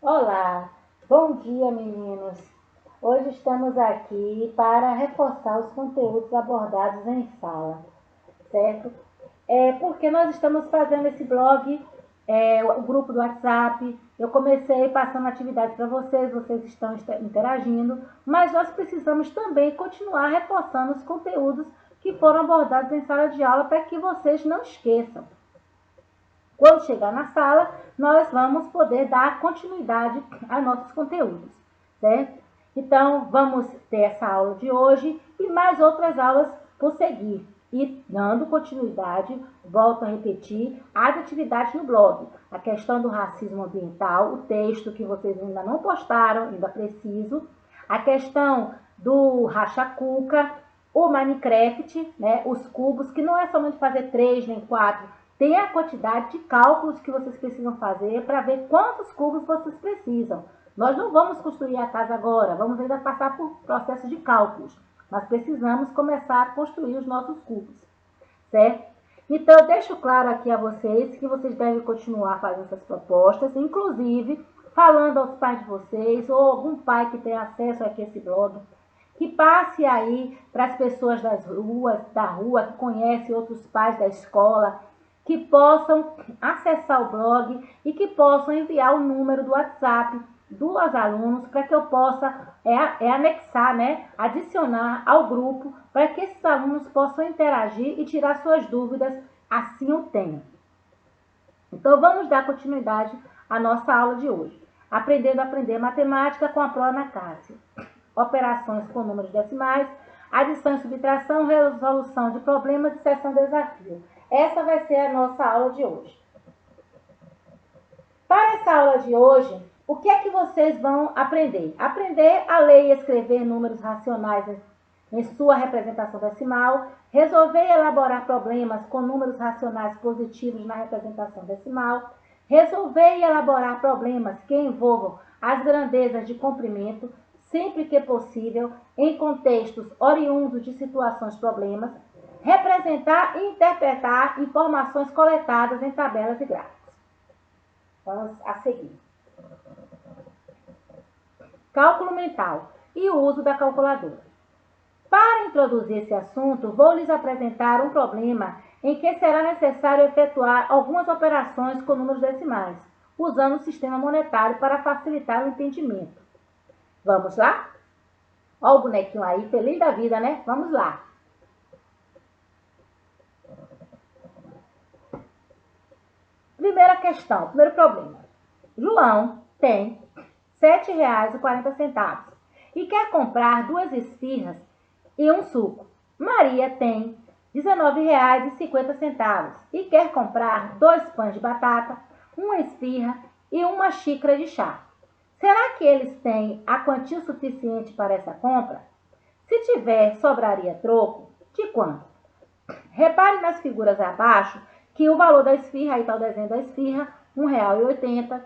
Olá, bom dia meninos! Hoje estamos aqui para reforçar os conteúdos abordados em sala, certo? Porque nós estamos fazendo esse blog, o grupo do WhatsApp. Eu comecei passando atividade para vocês estão interagindo, mas nós precisamos também continuar reforçando os conteúdos que foram abordados em sala de aula para que vocês não esqueçam. Quando chegar na sala, nós vamos poder dar continuidade a nossos conteúdos, certo? Então, vamos ter essa aula de hoje e mais outras aulas por seguir. E dando continuidade, volto a repetir, às atividades no blog. A questão do racismo ambiental, o texto que vocês ainda não postaram, ainda preciso. A questão do racha-cuca, o Minecraft, né, os cubos, que não é somente fazer 3 nem 4, tem a quantidade de cálculos que vocês precisam fazer para ver quantos cubos vocês precisam. Nós não vamos construir a casa agora, vamos ainda passar por processo de cálculos. Mas precisamos começar a construir os nossos cubos, certo? Então, eu deixo claro aqui a vocês que vocês devem continuar fazendo essas propostas, inclusive falando aos pais de vocês, ou algum pai que tenha acesso aqui a esse blog, que passe aí para as pessoas da rua, que conhecem outros pais da escola, que possam acessar o blog e que possam enviar o número do WhatsApp dos alunos para que eu possa anexar, né, adicionar ao grupo para que esses alunos possam interagir e tirar suas dúvidas, assim o tenham. Então, vamos dar continuidade à nossa aula de hoje. Aprendendo a aprender matemática com a pró Ana Cássia. Operações com números decimais, adição e subtração, resolução de problemas e seção de desafio. Essa vai ser a nossa aula de hoje. Para essa aula de hoje, o que é que vocês vão aprender? Aprender a ler e escrever números racionais em sua representação decimal, resolver e elaborar problemas com números racionais positivos na representação decimal, resolver e elaborar problemas que envolvam as grandezas de comprimento, sempre que possível, em contextos oriundos de situações problemas, representar e interpretar informações coletadas em tabelas e gráficos. Vamos a seguir. Cálculo mental e o uso da calculadora. Para introduzir esse assunto, vou lhes apresentar um problema em que será necessário efetuar algumas operações com números decimais, usando o sistema monetário para facilitar o entendimento. Vamos lá? Olha o bonequinho aí, feliz da vida, né? Vamos lá. Primeira questão, primeiro problema. João tem R$ 7,40 e quer comprar 2 esfirras e um suco. Maria tem R$ 19,50 e quer comprar 2 pães de batata, uma esfirra e uma xícara de chá. Será que eles têm a quantia suficiente para essa compra? Se tiver, sobraria troco? De quanto? Repare nas figuras abaixo que o valor da esfirra, aí está o desenho da esfirra, R$ 1,80.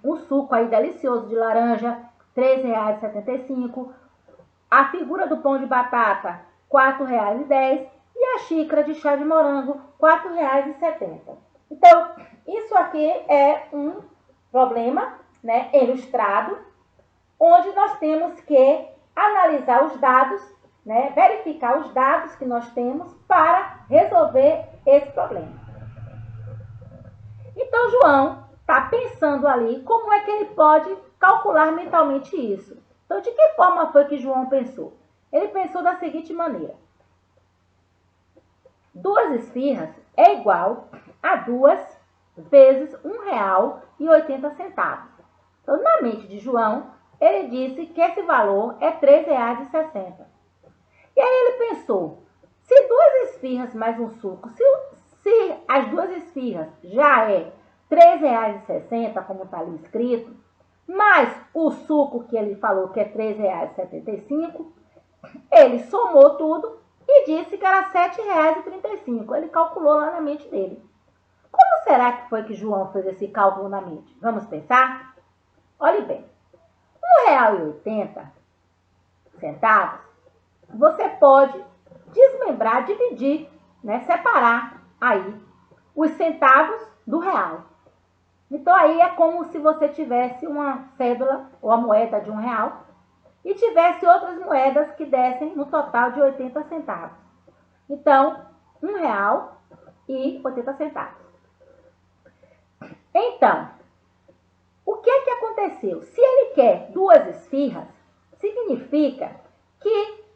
O suco aí delicioso de laranja, R$ 3,75. A figura do pão de batata, R$ 4,10. E a xícara de chá de morango, R$ 4,70. Então, isso aqui é um problema, né, ilustrado, onde nós temos que analisar os dados, né, verificar os dados que nós temos para resolver esse problema. Então, João está pensando ali como é que ele pode calcular mentalmente isso. Então, de que forma foi que João pensou? Ele pensou da seguinte maneira. 2 esfirras é igual a 2 vezes R$ 1,80. Então, na mente de João, ele disse que esse valor é R$ 3,60. E aí ele pensou, se 2 esfirras mais um suco, se as 2 esfirras já é R$ 3,60, como está ali escrito, mais o suco que ele falou que é R$ 3,75, ele somou tudo e disse que era R$ 7,35. Ele calculou lá na mente dele. Como será que foi que João fez esse cálculo na mente? Vamos pensar? Olhe bem, R$ 1,80, você pode desmembrar, dividir, né, separar aí os centavos do real. Então, aí é como se você tivesse uma cédula ou a moeda de R$1 e tivesse outras moedas que dessem no total de 80 centavos. Então, R$1,80. Então, o que é que aconteceu? Se ele quer 2 esfirras, significa que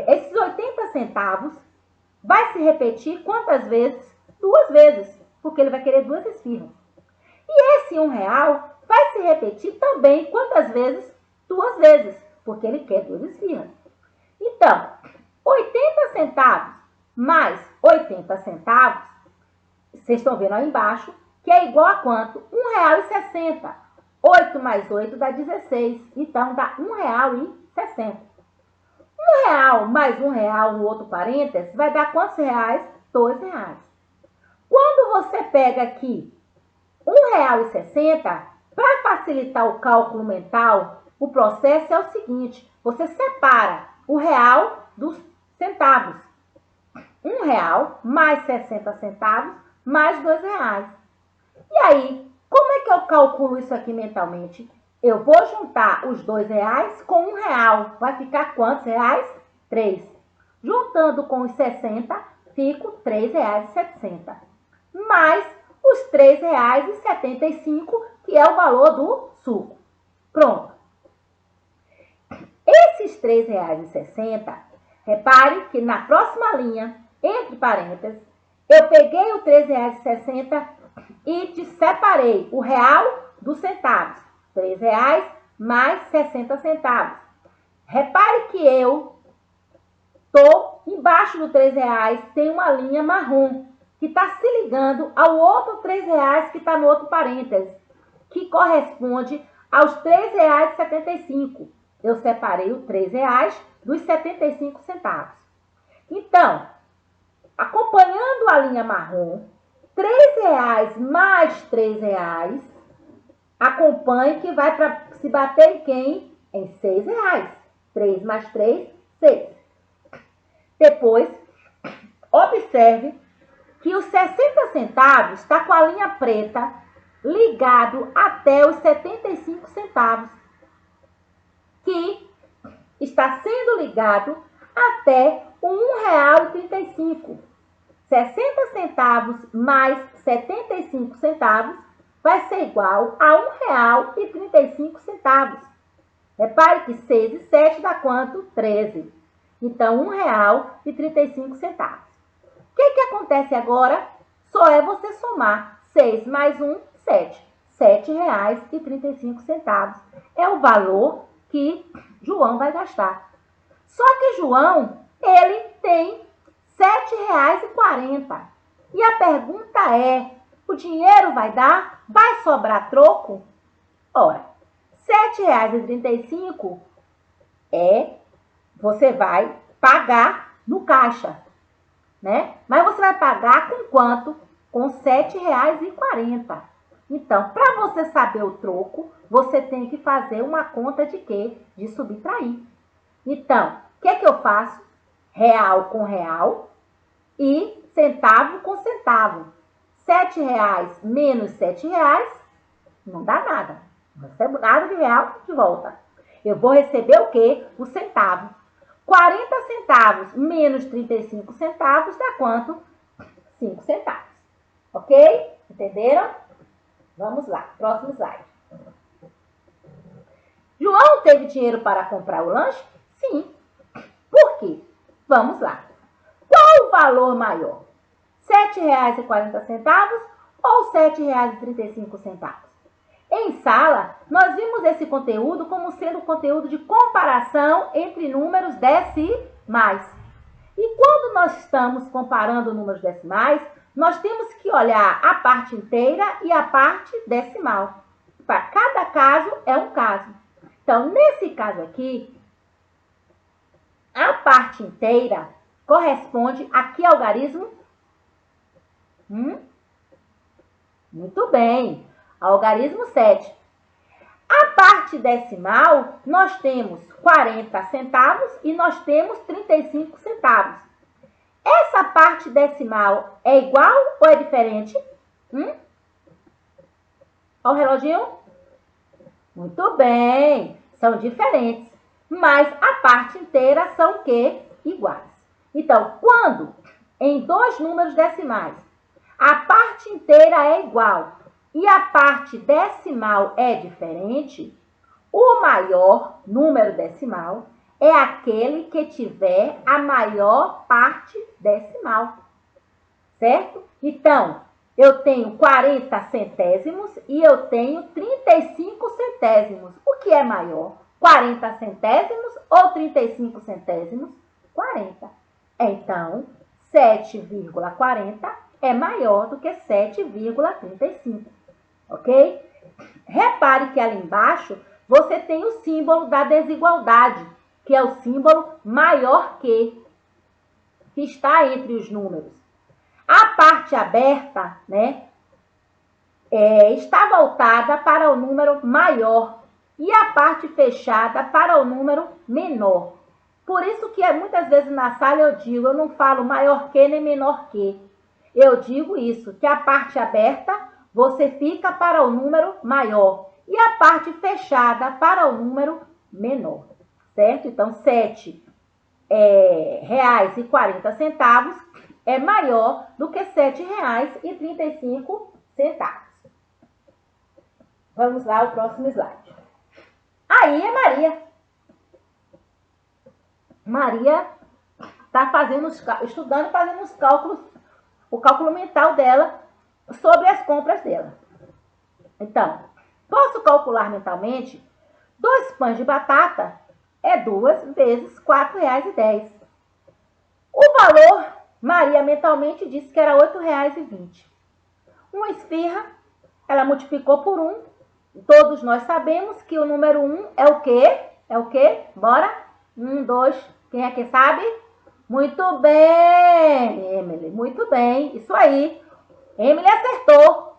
esses 80 centavos vai se repetir quantas vezes? 2 vezes, porque ele vai querer 2 esfirras. E esse R$1 vai se repetir também quantas vezes? 2 vezes, porque ele quer 2 esfirras. Então, 80 centavos mais 80 centavos, vocês estão vendo aí embaixo, que é igual a quanto? R$1,60. 8 mais 8 dá 16, então dá R$1,60. R$1 mais R$1 no outro parênteses vai dar quantos reais? R$2. Quando você pega aqui R$1,60, para facilitar o cálculo mental, o processo é o seguinte: você separa o real dos centavos. R$1 mais 60 centavos mais R$2. E aí, como é que eu calculo isso aqui mentalmente? Eu vou juntar os R$2 com R$1. Vai ficar quantos reais? 3. Juntando com os 60, fico R$3,70. Mais os R$3,75, que é o valor do suco. Pronto. Esses R$3,60, repare que na próxima linha, entre parênteses, eu peguei o R$3,60 e te separei o real dos centavos. R$3 mais 60 centavos. Repare que eu estou embaixo do R$3, tem uma linha marrom, que está se ligando ao outro R$3 que está no outro parênteses, que corresponde aos R$3,75. Eu separei o R$3 dos 75 centavos. Então, acompanhando a linha marrom, R$3 mais R$3, acompanhe que vai para se bater em quem? Em R$6. 3 mais 3, 6. Depois, observe que os 60 centavos está com a linha preta ligado até os 75 centavos, que está sendo ligado até o R$1,35. 60 centavos mais 75 centavos vai ser igual a R$1,35. Repare que 6 e 7 dá quanto? 13. Então, R$1,35. O que acontece agora? Só é você somar 6 mais 1, 7. R$7,35 é o valor que João vai gastar. Só que João, ele tem R$7,40. E a pergunta é, o dinheiro vai dar? Vai sobrar troco? Ora, R$7,35 você vai pagar no caixa, né? Mas você vai pagar com quanto? Com R$7,40. Então, para você saber o troco, você tem que fazer uma conta de quê? De subtrair. Então, o que é que eu faço? Real com real e centavo com centavo. R$7 menos R$7 não dá nada. Não recebo nada de real de volta. Eu vou receber o quê? O centavo. 40 centavos menos 35 centavos dá quanto? 5 centavos. Ok? Entenderam? Vamos lá. Próximo slide. João teve dinheiro para comprar o lanche? Sim. Por quê? Vamos lá. Qual o valor maior? R$7,40 ou R$7,35? Em sala, nós vimos esse conteúdo como sendo conteúdo de comparação entre números decimais. E quando nós estamos comparando números decimais, nós temos que olhar a parte inteira e a parte decimal. Para cada caso é um caso. Então, nesse caso aqui, a parte inteira corresponde a que algarismo? Muito bem, algarismo 7. A parte decimal, nós temos 40 centavos e nós temos 35 centavos. Essa parte decimal é igual ou é diferente? Olha o reloginho. Muito bem. São diferentes. Mas a parte inteira são o quê? Iguais. Então, quando em dois números decimais a parte inteira é igual e a parte decimal é diferente, o maior número decimal é aquele que tiver a maior parte decimal, certo? Então, eu tenho 40 centésimos e eu tenho 35 centésimos. O que é maior? 40 centésimos ou 35 centésimos? 40. Então, 7,40 é maior do que 7,35, ok? Repare que ali embaixo você tem o símbolo da desigualdade, que é o símbolo maior que está entre os números. A parte aberta, né, está voltada para o número maior e a parte fechada para o número menor. Por isso que muitas vezes na sala eu digo, eu não falo maior que nem menor que. Eu digo isso, que a parte aberta você fica para o número maior e a parte fechada para o número menor, certo? Então, R$7,40 é maior do que R$7,35. Vamos lá ao próximo slide. Aí é Maria. Maria está estudando, fazendo os cálculos, o cálculo mental dela sobre as compras dela. Então, posso calcular mentalmente 2 pães de batata é 2 vezes R$4,10. O valor, Maria mentalmente disse que era R$8,20. Uma esfirra, ela multiplicou por 1. Todos nós sabemos que o número 1 é o quê? É o quê? Bora? 1, 2, quem é que sabe? Muito bem, Emily, muito bem, isso aí. Emily acertou.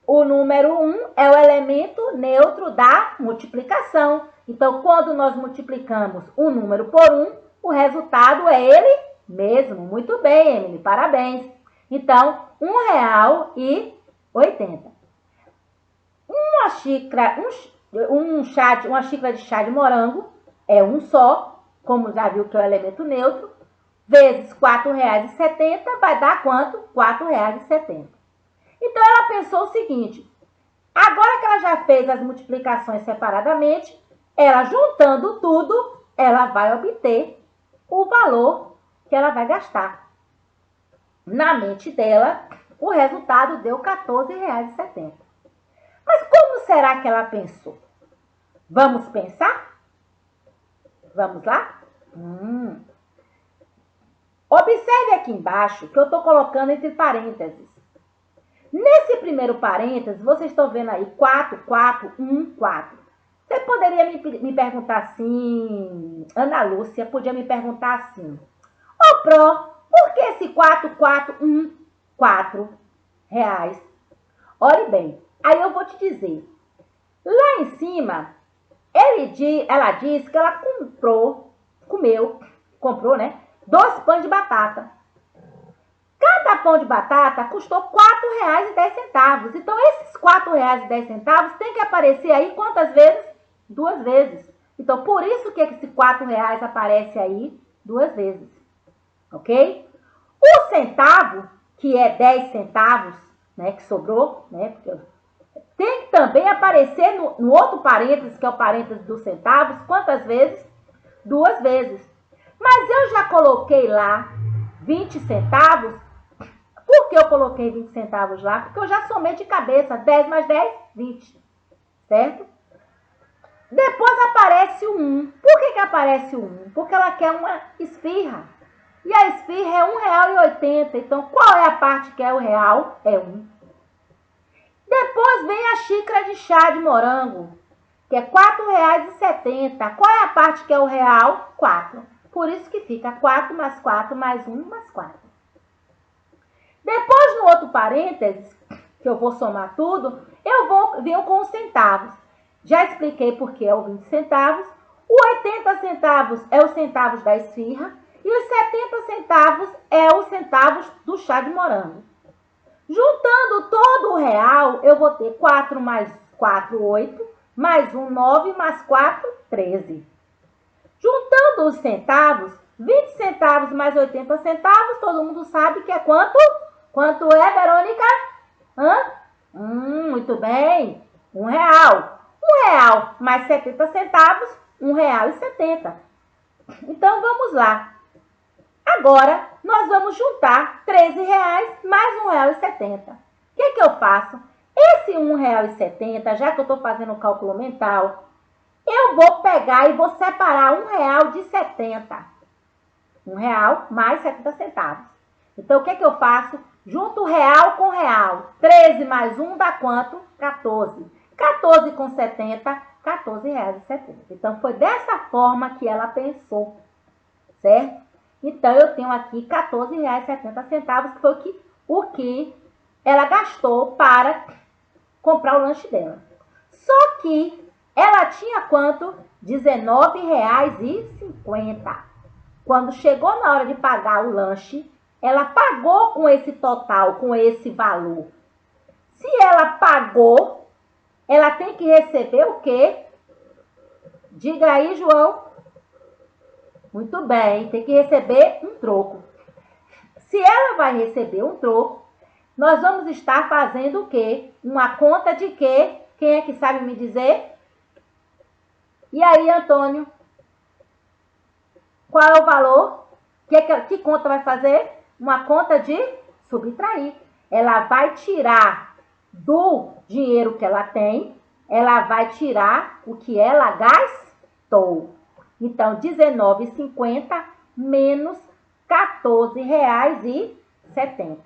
O número 1 é o elemento neutro da multiplicação. Então, quando nós multiplicamos um número por 1, o resultado é ele mesmo. Muito bem, Emily, parabéns. Então, R$1,80. Uma xícara de chá de morango é um só, como já viu que é o elemento neutro, vezes R$4,70 vai dar quanto? R$4,70. Então, ela pensou o seguinte, agora que ela já fez as multiplicações separadamente, ela juntando tudo, ela vai obter o valor que ela vai gastar. Na mente dela, o resultado deu R$14,70. Mas como será que ela pensou? Vamos pensar? Vamos lá? Observe aqui embaixo que eu estou colocando entre parênteses. Nesse primeiro parênteses, vocês estão vendo aí 4, 4, 1, 4. Você poderia me perguntar assim, Ana Lúcia podia me perguntar assim, ô Pro, por que esse 4, 4, 1, 4 reais? Olhe bem, aí eu vou te dizer. Lá em cima, ela disse que ela comprou, né? 2 pães de batata. Cada pão de batata custou R$4,10. Então, esses R$4,10 tem que aparecer aí quantas vezes? 2 vezes. Então, por isso que esse R$4 aparece aí 2 vezes. Ok? O centavo, que é 10 centavos, né, que sobrou, né, tem que também aparecer no outro parênteses, que é o parênteses dos centavos, quantas vezes? 2 vezes. Mas eu já coloquei lá 20 centavos. Por que eu coloquei 20 centavos lá? Porque eu já somei de cabeça. 10 mais 10, 20. Certo? Depois aparece o 1. Por que aparece o 1? Porque ela quer uma esfirra. E a esfirra é R$1,80. Então, qual é a parte que é o real? É 1. Depois vem a xícara de chá de morango, que é R$4,70. Qual é a parte que é o real? 4. Por isso que fica 4 mais 4 mais 1 mais 4. Depois, no outro parênteses, que eu vou somar tudo, venho com os centavos. Já expliquei por que é o 20 centavos. O 80 centavos é os centavos da esfirra. E os 70 centavos é os centavos do chá de morango. Juntando todo o real, eu vou ter 4 mais 4, 8, mais 1, 9, mais 4, 13. Juntando os centavos, 20 centavos mais 80 centavos, todo mundo sabe que é quanto? Quanto é, Verônica? Muito bem, R$1. R$1 mais 70 centavos, R$1,70. Então, vamos lá. Agora, nós vamos juntar R$13 mais R$1,70. O que eu faço? Esse R$1,70, já que eu estou fazendo o cálculo mental, eu vou pegar e vou separar R$1 de 70. R$1 mais 70 centavos. Então, o que eu faço? Junto real com real. 13 mais 1 dá quanto? 14. 14 com 70, R$14,70. Então, foi dessa forma que ela pensou, certo? Então, eu tenho aqui R$14,70, que foi o que ela gastou para comprar o lanche dela. Só que ela tinha quanto? R$19,50. Quando chegou na hora de pagar o lanche, ela pagou com esse total, com esse valor. Se ela pagou, ela tem que receber o quê? Diga aí, João. Muito bem, tem que receber um troco. Se ela vai receber um troco, nós vamos estar fazendo o quê? Uma conta de quê? Quem é que sabe me dizer? E aí, Antônio? Qual é o valor? Que conta vai fazer? Uma conta de subtrair. Ela vai tirar do dinheiro que ela tem, ela vai tirar o que ela gastou. Então, R$19,50 menos R$14,70.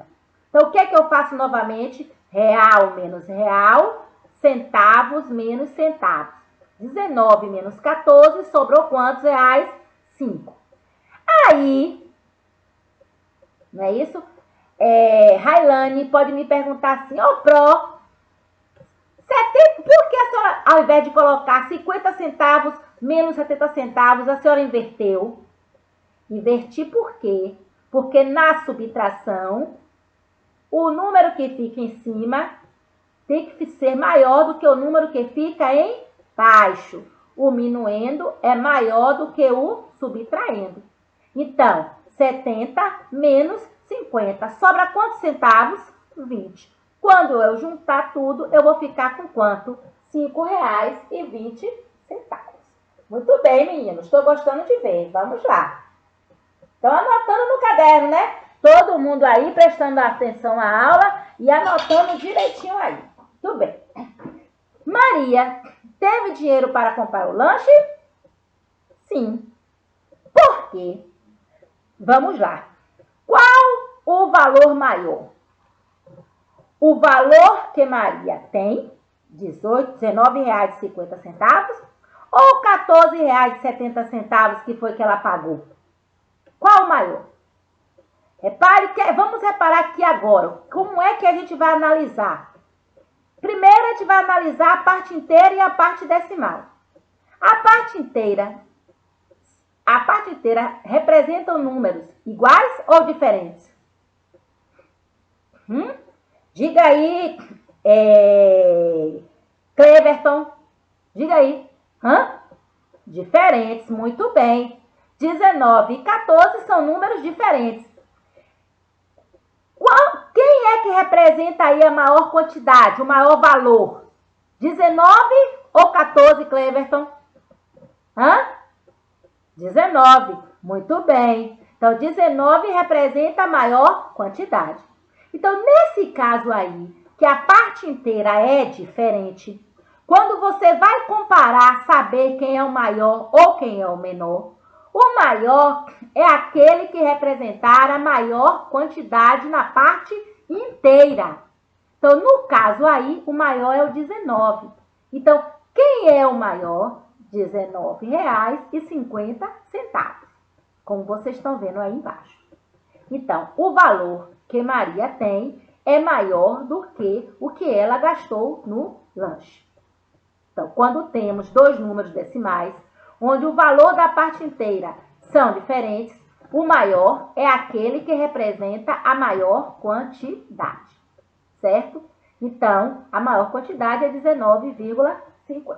Então, o que eu faço novamente? Real menos real, centavos menos centavos. 19 menos 14, sobrou quantos reais? 5. Aí, não é isso? Railane pode me perguntar assim, Pro, 70, por que a senhora, ao invés de colocar 50 centavos menos 70 centavos, a senhora inverteu? Inverti por quê? Porque na subtração, o número que fica em cima tem que ser maior do que o número que fica embaixo. O minuendo é maior do que o subtraindo. Então, 70 menos 50. Sobra quantos centavos? 20. Quando eu juntar tudo, eu vou ficar com quanto? R$5,20. Muito bem, meninos. Estou gostando de ver. Vamos lá. Estão anotando no caderno, né? Todo mundo aí prestando atenção à aula e anotando direitinho aí. Tudo bem. Maria teve dinheiro para comprar o lanche? Sim. Por quê? Vamos lá. Qual o valor maior? O valor que Maria tem, R$19,50, ou R$14,70 que foi que ela pagou? Qual o maior? Repare que vamos reparar aqui agora. Como é que a gente vai analisar? Primeiro a gente vai analisar a parte inteira e a parte decimal. A parte inteira representam números iguais ou diferentes? Diga aí, Cleverton. Diga aí. Diferentes, muito bem. 19 e 14 são números diferentes. Quem é que representa aí a maior quantidade, o maior valor? 19 ou 14, Cleverton? 19. Muito bem. Então, 19 representa a maior quantidade. Então, nesse caso aí, que a parte inteira é diferente, quando você vai comparar, saber quem é o maior ou quem é o menor, o maior é aquele que representar a maior quantidade na parte inteira. Então, no caso aí, o maior é o 19. Então, quem é o maior? R$19,50, como vocês estão vendo aí embaixo. Então, o valor que Maria tem é maior do que o que ela gastou no lanche. Então, quando temos dois números decimais, onde o valor da parte inteira são diferentes, o maior é aquele que representa a maior quantidade, certo? Então, a maior quantidade é 19,50.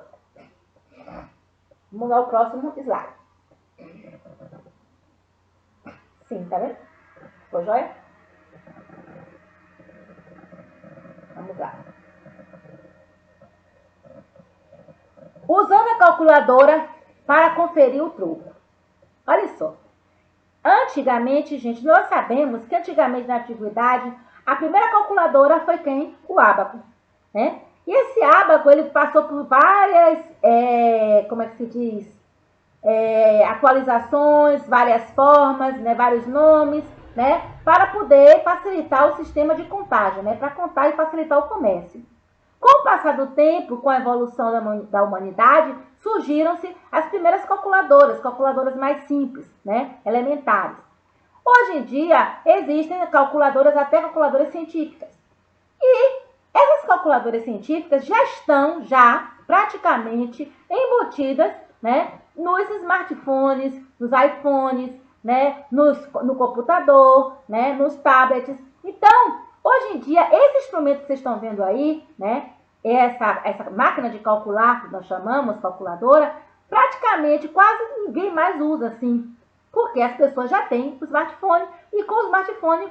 Vamos ao próximo slide. Sim, tá vendo? Ficou joia? Vamos lá. Usando a calculadora para conferir o troco. Olha só. Antigamente, gente, nós sabemos que antigamente na antiguidade, a primeira calculadora foi quem? O ábaco, né? E esse ábaco, ele passou por várias, como é que se diz? Atualizações, várias formas, né? Vários nomes, né? Para poder facilitar o sistema de contagem, né? Para contar e facilitar o comércio. Com o passar do tempo, com a evolução da humanidade, surgiram-se as primeiras calculadoras mais simples, né? Elementares. Hoje em dia, existem calculadoras, até calculadoras científicas. E essas calculadoras científicas já estão praticamente embutidas, né, nos smartphones, nos iPhones, né, no computador, né, nos tablets. Então, hoje em dia, esse instrumento que vocês estão vendo aí, né, essa máquina de calcular, que nós chamamos calculadora, praticamente quase ninguém mais usa assim, porque as pessoas já têm o smartphone e com o smartphone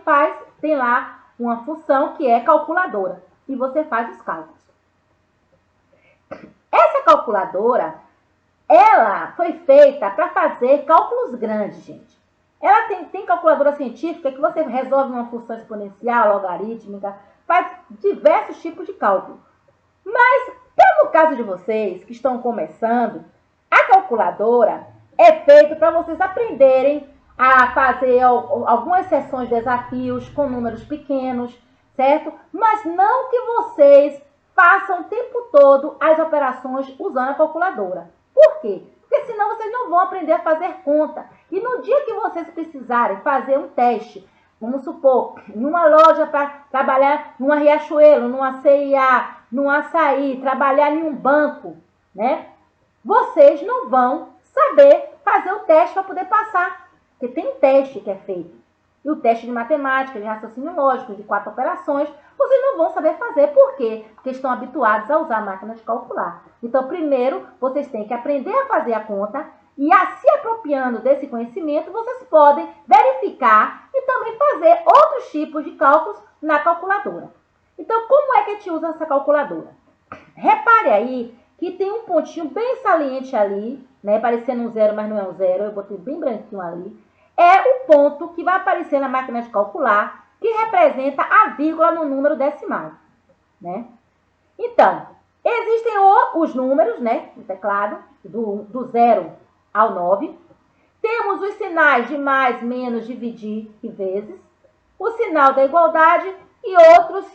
tem lá uma função que é calculadora e você faz os cálculos. Essa calculadora, ela foi feita para fazer cálculos grandes, gente. Ela tem calculadora científica que você resolve uma função exponencial, logarítmica, faz diversos tipos de cálculo. Mas, no caso de vocês que estão começando, a calculadora é feita para vocês aprenderem a fazer algumas sessões de desafios com números pequenos, certo? Mas não que vocês façam o tempo todo as operações usando a calculadora. Por quê? Porque senão vocês não vão aprender a fazer conta. E no dia que vocês precisarem fazer um teste, vamos supor, em uma loja para trabalhar numa Riachuelo, numa CIA, num Açaí, trabalhar em um banco, né? Vocês não vão saber fazer o teste para poder passar. Porque tem um teste que é feito. E o teste de matemática, de raciocínio lógico, de 4 operações, vocês não vão saber fazer. Por quê? Porque estão habituados a usar a máquina de calcular. Então, primeiro, vocês têm que aprender a fazer a conta e, se apropriando desse conhecimento, vocês podem verificar e também fazer outros tipos de cálculos na calculadora. Então, como é que a gente usa essa calculadora? Repare aí que tem um pontinho bem saliente ali, né? Parecendo um zero, mas não é um zero. Eu botei bem branquinho ali. É o ponto que vai aparecer na máquina de calcular, que representa a vírgula no número decimal, né? Então, existem os números, né, no teclado, do 0 ao 9. Temos os sinais de mais, menos, dividir e vezes, o sinal da igualdade e outros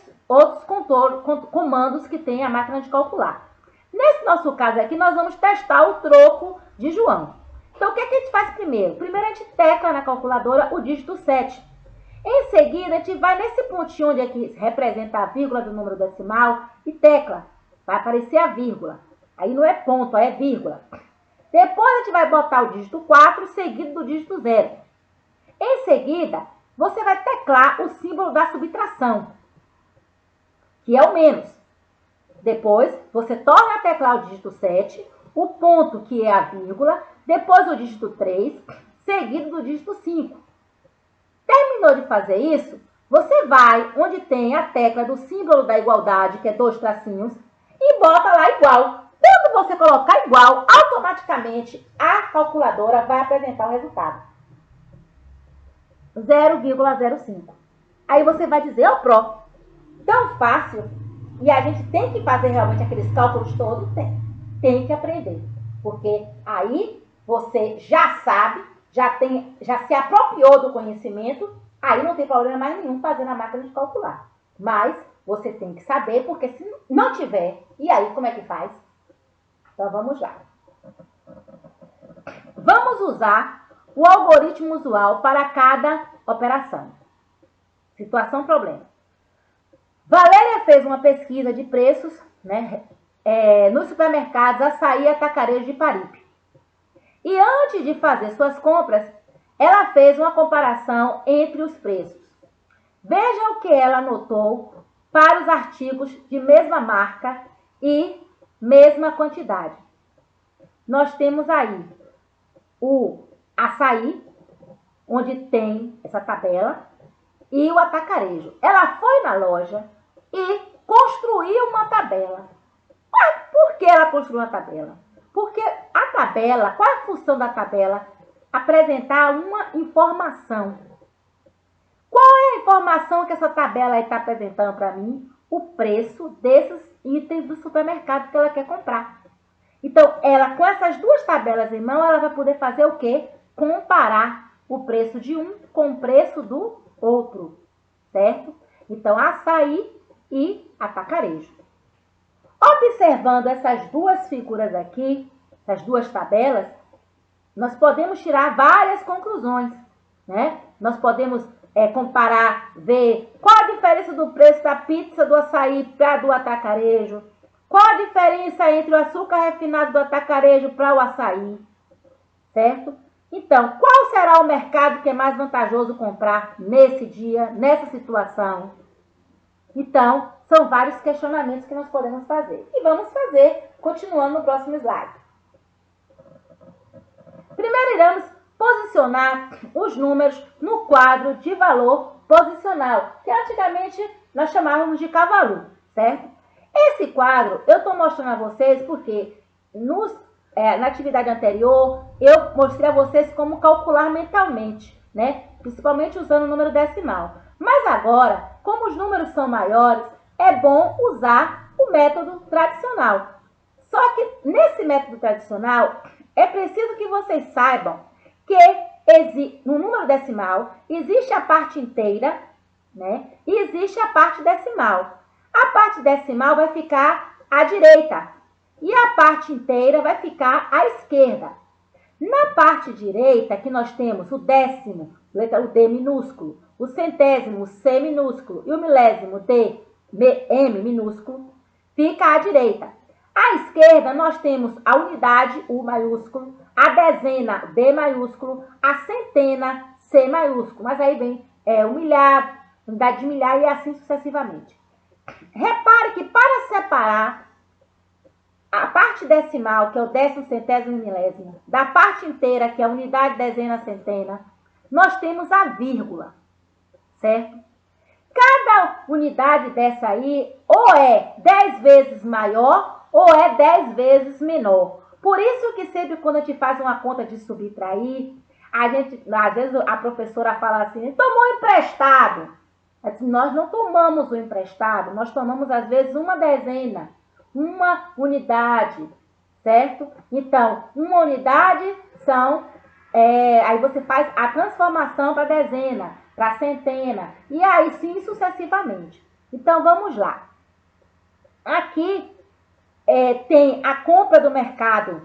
comandos que tem a máquina de calcular. Nesse nosso caso aqui, nós vamos testar o troco de João. Então, o que a gente faz primeiro? Primeiro, a gente tecla na calculadora o dígito 7. Em seguida, a gente vai nesse pontinho onde é que representa a vírgula do número decimal e tecla. Vai aparecer a vírgula. Aí não é ponto, é vírgula. Depois, a gente vai botar o dígito 4 seguido do dígito 0. Em seguida, você vai teclar o símbolo da subtração, que é o menos. Depois, você torna a teclar o dígito 7, o ponto, que é a vírgula, depois o dígito 3, seguido do dígito 5. Terminou de fazer isso, você vai onde tem a tecla do símbolo da igualdade, que é 2 tracinhos, e bota lá igual. Quando você colocar igual, automaticamente a calculadora vai apresentar o resultado. 0,05. Aí você vai dizer, ó, pró, tão fácil, e a gente tem que fazer realmente aqueles cálculos todos, tem que aprender. Porque aí você já sabe, já se apropriou do conhecimento, aí não tem problema mais nenhum fazer na máquina de calcular. Mas você tem que saber, porque se não tiver, e aí como é que faz? Então vamos lá. Vamos usar o algoritmo usual para cada operação. Situação, problema. Valéria fez uma pesquisa de preços, né, nos supermercados Açaí e Atacarejo de Paripe. E antes de fazer suas compras, ela fez uma comparação entre os preços. Veja o que ela notou para os artigos de mesma marca e mesma quantidade. Nós temos aí o açaí, onde tem essa tabela, e o atacarejo. Ela foi na loja e construiu uma tabela. Mas por que ela construiu uma tabela? Porque a tabela, qual é a função da tabela? Apresentar uma informação. Qual é a informação que essa tabela está apresentando para mim? O preço desses itens do supermercado que ela quer comprar. Então, ela, com essas duas tabelas em mão, ela vai poder fazer o quê? Comparar o preço de um com o preço do outro, certo? Então, açaí e atacarejo. Observando essas duas figuras aqui, essas duas tabelas, nós podemos tirar várias conclusões, né? Nós podemos comparar, ver qual a diferença do preço da pizza do açaí para do atacarejo, qual a diferença entre o açúcar refinado do atacarejo para o açaí, certo? Então, qual será o mercado que é mais vantajoso comprar nesse dia, nessa situação? Então, são vários questionamentos que nós podemos fazer. E vamos fazer, continuando no próximo slide. Primeiro, iremos posicionar os números no quadro de valor posicional, que antigamente nós chamávamos de cavalu, certo? Esse quadro eu estou mostrando a vocês porque na atividade anterior eu mostrei a vocês como calcular mentalmente, né? Principalmente usando o número decimal. Mas agora, como os números são maiores, é bom usar o método tradicional. Só que nesse método tradicional, é preciso que vocês saibam que no número decimal existe a parte inteira, né? E existe a parte decimal. A parte decimal vai ficar à direita e a parte inteira vai ficar à esquerda. Na parte direita, que nós temos o décimo, letra o D minúsculo, o centésimo, o C minúsculo, e o milésimo, D, M minúsculo, fica à direita. À esquerda, nós temos a unidade, U maiúsculo, a dezena, D maiúsculo, a centena, C maiúsculo. Mas aí vem o milhar, unidade de milhar e assim sucessivamente. Repare que para separar a parte decimal, que é o décimo, centésimo e milésimo, da parte inteira, que é a unidade, dezena, centena, nós temos a vírgula, certo? Cada unidade dessa aí ou é 10 vezes maior ou é 10 vezes menor. Por isso que sempre quando a gente faz uma conta de subtrair, às vezes a professora fala assim, tomou emprestado. Nós não tomamos o emprestado, nós tomamos às vezes uma dezena, uma unidade, certo? Então, uma unidade são, aí você faz a transformação para dezena, para centena, e aí sim sucessivamente. Então, vamos lá. Aqui tem a compra do mercado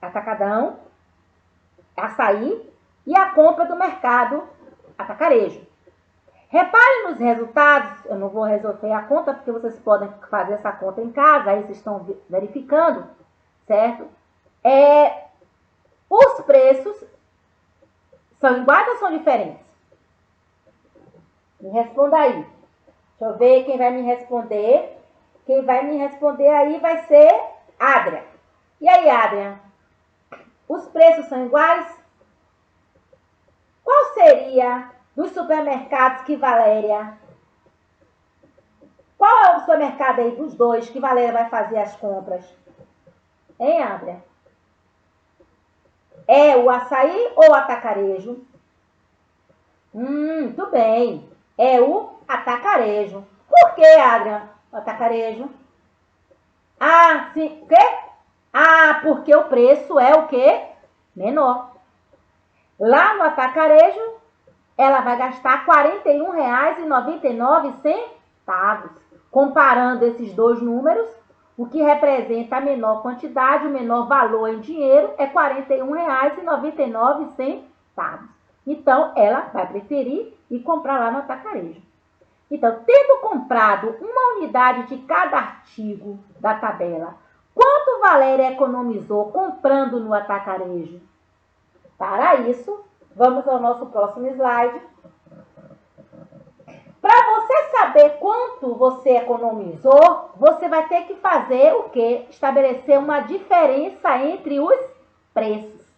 atacadão, açaí, e a compra do mercado atacarejo. Repare nos resultados, eu não vou resolver a conta, porque vocês podem fazer essa conta em casa, aí vocês estão verificando, certo? Os preços são iguais ou são diferentes? Me responda aí. Deixa eu ver quem vai me responder. Quem vai me responder aí vai ser Adria. E aí, Adria? Os preços são iguais? Qual seria dos supermercados que Valéria... Qual é o supermercado aí dos dois que Valéria vai fazer as compras? Hein, Adria? É o açaí ou o atacarejo? Muito bem. É o atacarejo. Por que, Adria, o atacarejo? Ah, sim. O quê? Ah, porque o preço é o quê? Menor. Lá no atacarejo, ela vai gastar R$ 41,99. Comparando esses dois números, o que representa a menor quantidade, o menor valor em dinheiro é R$ 41,99. Então, ela vai preferir ir comprar lá no atacarejo. Então, tendo comprado uma unidade de cada artigo da tabela, quanto Valéria economizou comprando no atacarejo? Para isso, vamos ao nosso próximo slide. Para você quer saber quanto você economizou, você vai ter que fazer o quê? Estabelecer uma diferença entre os preços.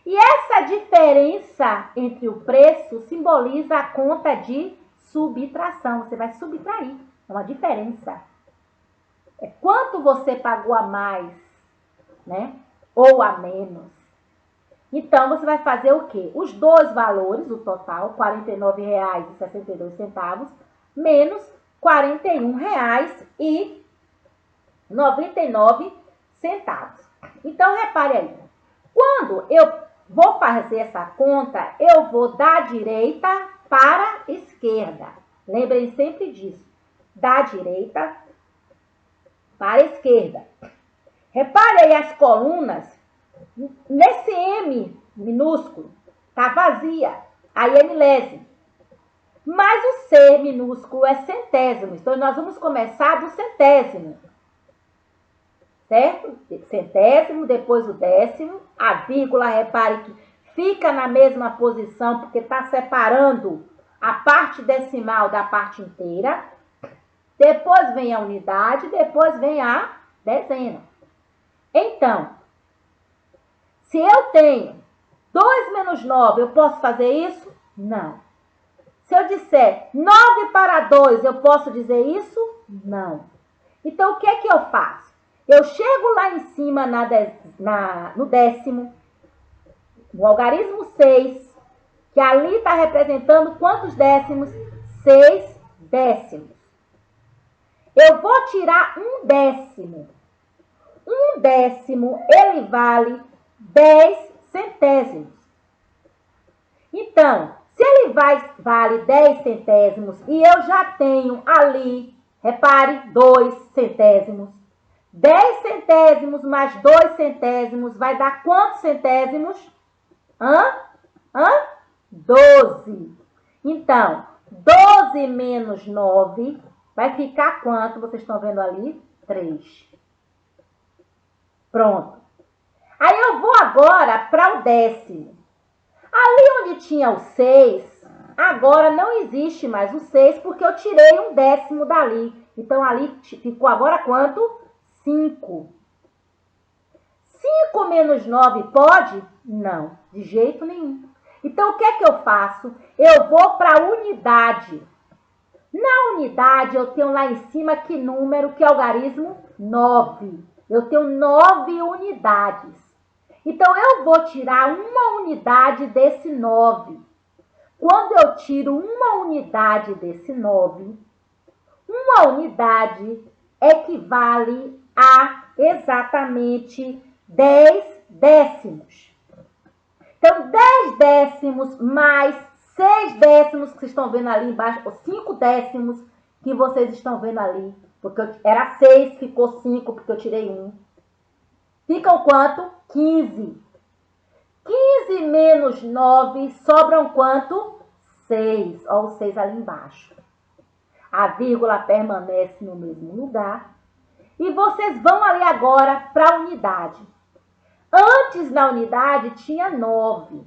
E essa diferença entre o preço simboliza a conta de subtração. Você vai subtrair. É uma diferença. É quanto você pagou a mais, né? Ou a menos. Então, você vai fazer o quê? Os dois valores, o total, R$ 49,62, menos R$ 41,99. Então, repare aí. Quando eu vou fazer essa conta, eu vou da direita para a esquerda. Lembrem sempre disso. Da direita para a esquerda. Repare aí as colunas. Nesse M minúsculo, tá vazia. Aí é milésimo. Mas o C minúsculo é centésimo. Então, nós vamos começar do centésimo. Certo? Centésimo, depois o décimo. A vírgula, repare que fica na mesma posição, porque está separando a parte decimal da parte inteira. Depois vem a unidade, depois vem a dezena. Então, se eu tenho 2 menos 9, eu posso fazer isso? Não. Se eu disser 9 para 2, eu posso dizer isso? Não. Então, o que é que eu faço? Eu chego lá em cima no décimo, no algarismo 6, que ali está representando quantos décimos? 6 décimos. Eu vou tirar um décimo. Um décimo, ele vale 10 centésimos. Então, se ele vale 10 centésimos e eu já tenho ali, repare, 2 centésimos. 10 centésimos mais 2 centésimos vai dar quantos centésimos? 12. Então, 12 menos 9 vai ficar quanto? Vocês estão vendo ali? 3. Pronto. Aí eu vou agora para o décimo. Ali onde tinha o 6, agora não existe mais o 6, porque eu tirei um décimo dali. Então, ali ficou agora quanto? 5. 5 menos 9 pode? Não, de jeito nenhum. Então, o que é que eu faço? Eu vou para a unidade. Na unidade, eu tenho lá em cima que número, que algarismo? 9. Eu tenho 9 unidades. Então, eu vou tirar uma unidade desse 9. Quando eu tiro uma unidade desse 9, uma unidade equivale a exatamente 10 décimos. Então, 10 décimos mais 6 décimos que vocês estão vendo ali embaixo, ou 5 décimos que vocês estão vendo ali, porque era 6, ficou 5, porque eu tirei 1. Ficam quanto? 15. 15 menos 9, sobram quanto? 6. Olha o 6 ali embaixo. A vírgula permanece no mesmo lugar. E vocês vão ali agora para a unidade. Antes na unidade tinha 9.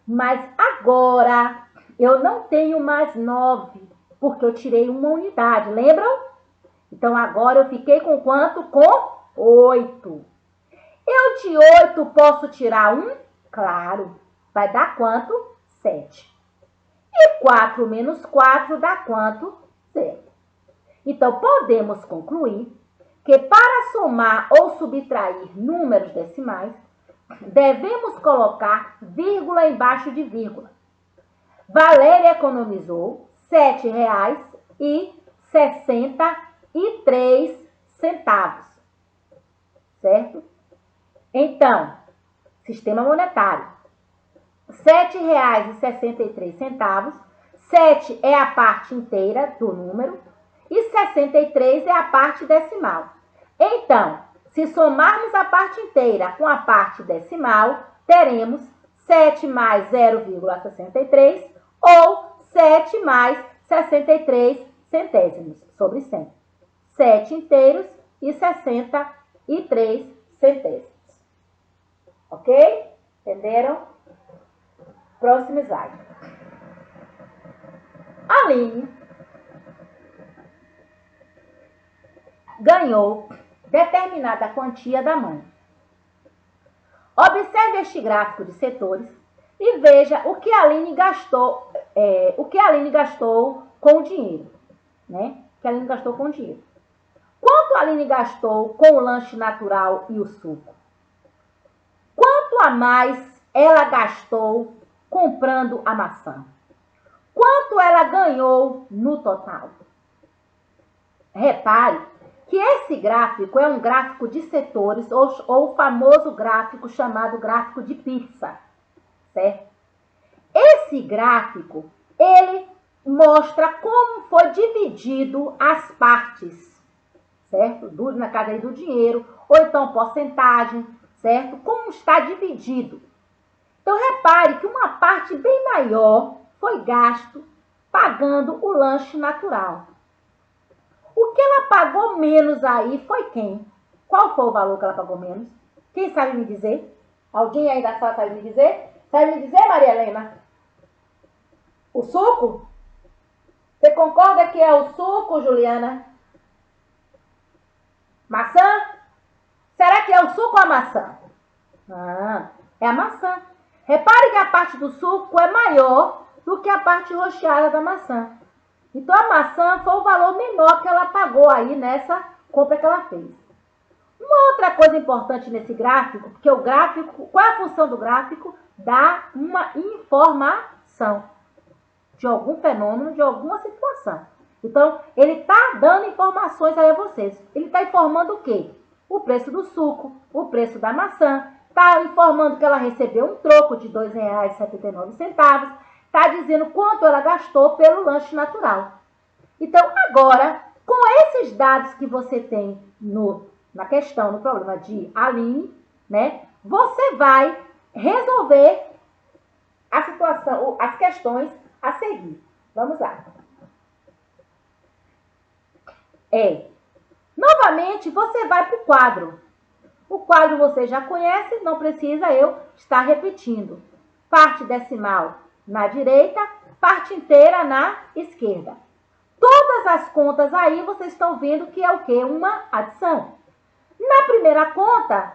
Mas agora eu não tenho mais 9, porque eu tirei uma unidade, lembram? Então agora eu fiquei com quanto? Com 8. Eu de 8 posso tirar 1? Claro. Vai dar quanto? 7. E 4 menos 4 dá quanto? 0. Então, podemos concluir que para somar ou subtrair números decimais, devemos colocar vírgula embaixo de vírgula. Valéria economizou R$ 7,63, certo? Então, sistema monetário. R$ 7,63. 7 é a parte inteira do número e 63 é a parte decimal. Então, se somarmos a parte inteira com a parte decimal, teremos 7 mais 0,63 ou 7 mais 63 centésimos sobre 100. 7 inteiros e 63 centésimos. Ok? Entenderam? Próximo slide. Aline ganhou determinada quantia da mãe. Observe este gráfico de setores e veja o que a Aline gastou, com o dinheiro, né? Que a Aline gastou com o dinheiro. Quanto a Aline gastou com o lanche natural e o suco? Quanto a mais ela gastou comprando a maçã? Quanto ela ganhou no total? Repare que esse gráfico é um gráfico de setores, ou o famoso gráfico chamado gráfico de pizza, certo? Esse gráfico, ele mostra como foi dividido as partes, certo? Na casa aí do dinheiro, ou então porcentagem, certo? Como está dividido. Então, repare que uma parte bem maior foi gasto pagando o lanche natural. O que ela pagou menos aí foi quem? Qual foi o valor que ela pagou menos? Quem sabe me dizer? Alguém aí da sala sabe me dizer? Sabe me dizer, Maria Helena? O suco? Você concorda que é o suco, Juliana? Maçã? Será que é o suco ou a maçã? É a maçã. Repare que a parte do suco é maior do que a parte rocheada da maçã. Então, a maçã foi o valor menor que ela pagou aí nessa compra que ela fez. Uma outra coisa importante nesse gráfico, porque o gráfico, qual é a função do gráfico? Dar uma informação de algum fenômeno, de alguma situação. Então, ele está dando informações aí a vocês. Ele está informando o quê? O preço do suco, o preço da maçã, está informando que ela recebeu um troco de R$ 2,79, está dizendo quanto ela gastou pelo lanche natural. Então, agora, com esses dados que você tem na questão, no problema de Aline, né, você vai resolver a situação, as questões a seguir. Vamos lá. Novamente, você vai para o quadro. O quadro você já conhece, não precisa eu estar repetindo. Parte decimal na direita, parte inteira na esquerda. Todas as contas aí, vocês estão vendo que é o quê? Uma adição. Na primeira conta,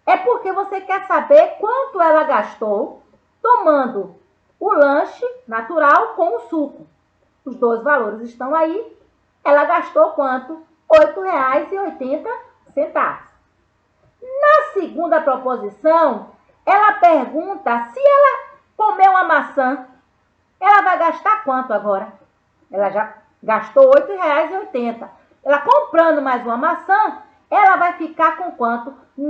é porque você quer saber quanto ela gastou tomando o lanche natural com o suco. Os dois valores estão aí. Ela gastou quanto? R$ 8,80. Na segunda proposição, ela pergunta se ela comer uma maçã, ela vai gastar quanto agora? Ela já gastou R$ 8,80. Ela comprando mais uma maçã, ela vai ficar com quanto? R$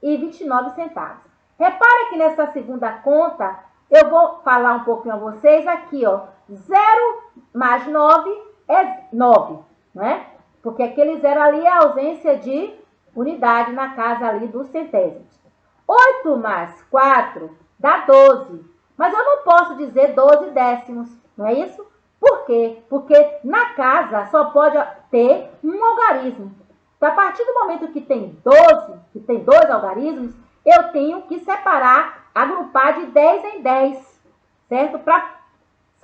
9,29. Repara que nessa segunda conta, eu vou falar um pouquinho a vocês aqui, ó. 0 mais 9 é 9, né? Porque aquele zero ali é a ausência de unidade na casa ali dos centésimos. 8 mais 4 dá 12. Mas eu não posso dizer 12 décimos, não é isso? Por quê? Porque na casa só pode ter um algarismo. Então, a partir do momento que tem 12, que tem dois algarismos, eu tenho que separar, agrupar de 10 em 10, certo? Para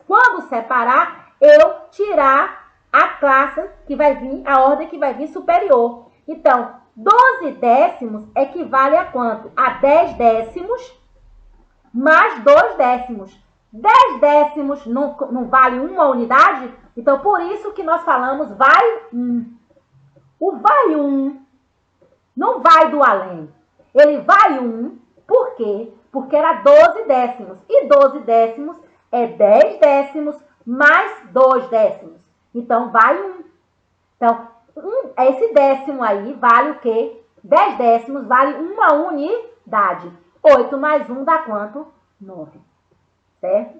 quando separar, eu tirar a classe que vai vir, a ordem que vai vir superior. Então, 12 décimos equivale a quanto? A 10 décimos mais 2 décimos. 10 décimos não vale uma unidade? Então, por isso que nós falamos vai 1. O vai 1 não vai do além. Ele vai 1, por quê? Porque era 12 décimos. E 12 décimos é 10 décimos mais 2 décimos. Então, vai 1. Então, esse décimo aí vale o quê? 10 décimos vale uma unidade. 8 mais 1 dá quanto? 9. Certo?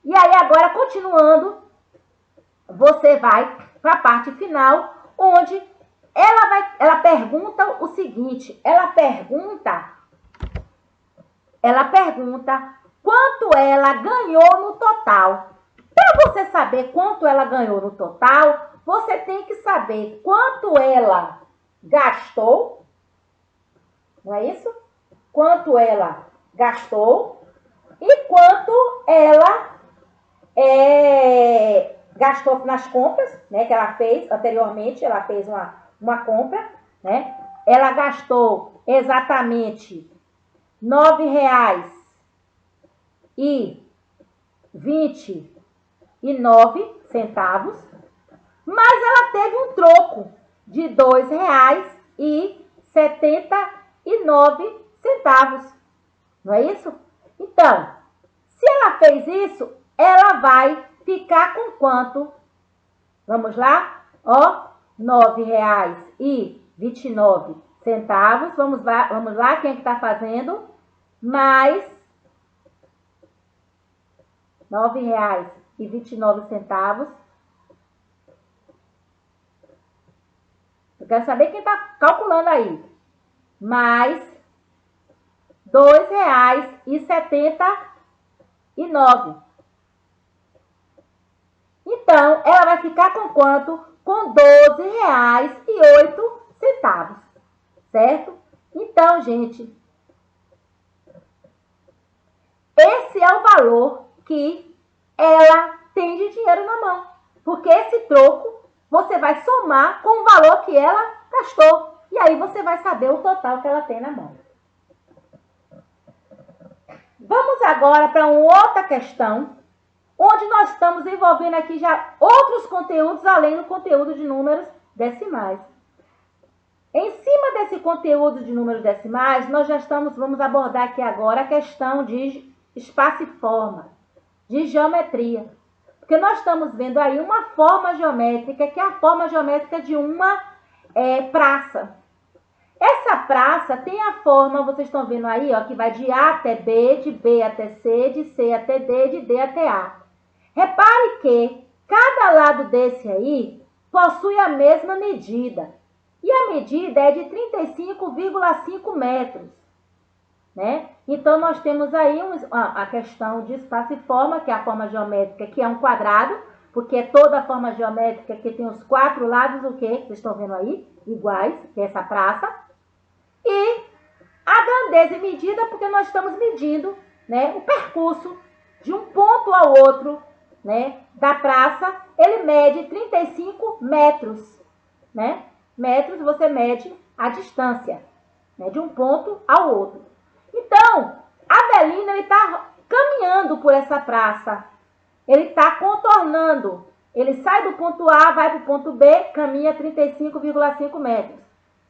E aí, agora, continuando, você vai para a parte final, onde ela pergunta o seguinte, ela pergunta quanto ela ganhou no total. Para você saber quanto ela ganhou no total, você tem que saber quanto ela gastou, não é isso? Quanto ela gastou e quanto ela gastou nas compras, né, que ela fez anteriormente, ela fez uma compra, né? Ela gastou exatamente R$ 9,29, mas ela teve um troco de R$ 2,79. Não é isso? Então, se ela fez isso, ela vai ficar com quanto? Vamos lá? Ó, R$ 9,29. Vamos lá, quem é que está fazendo? Mais R$ 9,29. Eu quero saber quem está calculando aí. Mais R$ 2,79. Então, ela vai ficar com quanto? Com R$ 12,08. Certo? Então, gente, esse é o valor que ela tem de dinheiro na mão. Porque esse troco você vai somar com o valor que ela gastou. E aí você vai saber o total que ela tem na mão. Vamos agora para uma outra questão, onde nós estamos envolvendo aqui já outros conteúdos, além do conteúdo de números decimais. Em cima desse conteúdo de números decimais, nós vamos abordar aqui agora a questão de espaço e forma, de geometria. Porque nós estamos vendo aí uma forma geométrica, que é a forma geométrica de uma praça. Essa praça tem a forma, vocês estão vendo aí, ó, que vai de A até B, de B até C, de C até D, de D até A. Repare que cada lado desse aí possui a mesma medida. E a medida é de 35,5 metros. Né? Então, nós temos aí a questão de espaço e forma, que é a forma geométrica, que é um quadrado, porque é toda a forma geométrica que tem os 4 lados, o quê? Vocês estão vendo aí? Iguais, que é essa praça. E a grandeza e medida, porque nós estamos medindo, né, o percurso de um ponto ao outro, né, da praça. Ele mede 35 metros. Né? Metros você mede a distância, né, de um ponto ao outro. Então, Avelino está caminhando por essa praça. Ele está contornando. Ele sai do ponto A, vai para o ponto B, caminha 35,5 metros.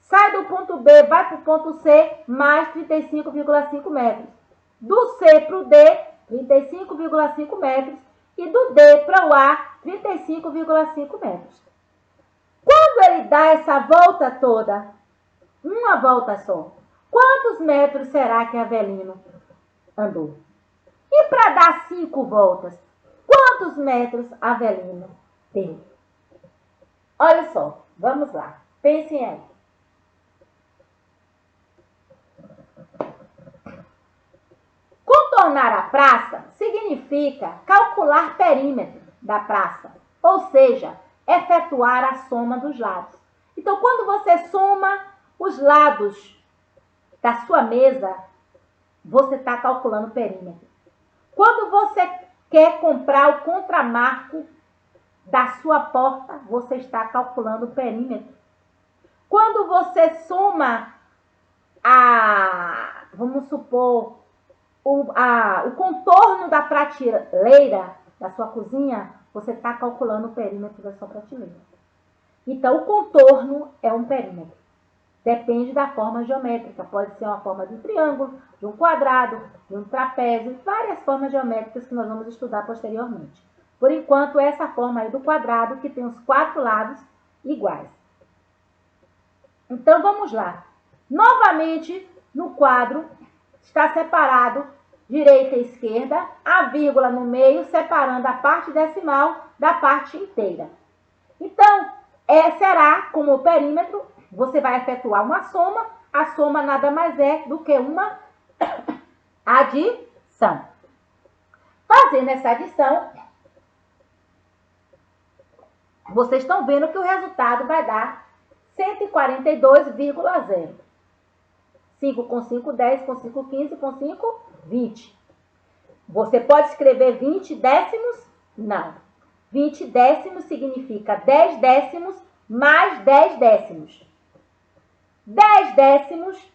Sai do ponto B, vai para o ponto C, mais 35,5 metros. Do C para o D, 35,5 metros. E do D para o A, 35,5 metros. Quando ele dá essa volta toda, uma volta só, quantos metros será que Avelino andou? E para dar 5 voltas, quantos metros Avelino deu? Olha só, vamos lá, pensem aí. Contornar a praça significa calcular perímetro da praça, ou seja, efetuar a soma dos lados. Então, quando você soma os lados da sua mesa, você está calculando o perímetro. Quando você quer comprar o contramarco da sua porta, você está calculando o perímetro. Quando você soma vamos supor, o contorno da prateleira da sua cozinha, você está calculando o perímetro da sua prateleira. Então, o contorno é um perímetro. Depende da forma geométrica. Pode ser uma forma de um triângulo, de um quadrado, de um trapézio, várias formas geométricas que nós vamos estudar posteriormente. Por enquanto, essa forma aí do quadrado, que tem os 4 lados iguais. Então, vamos lá. Novamente, no quadro, está separado direita e esquerda, a vírgula no meio, separando a parte decimal da parte inteira. Então, será como o perímetro, você vai efetuar uma soma. A soma nada mais é do que uma adição. Fazendo essa adição, vocês estão vendo que o resultado vai dar 142,0. 5 com 5, 10, com 5, 15, com 5, 20. Você pode escrever 20 décimos? Não. 20 décimos significa 10 décimos mais 10 décimos. 10 décimos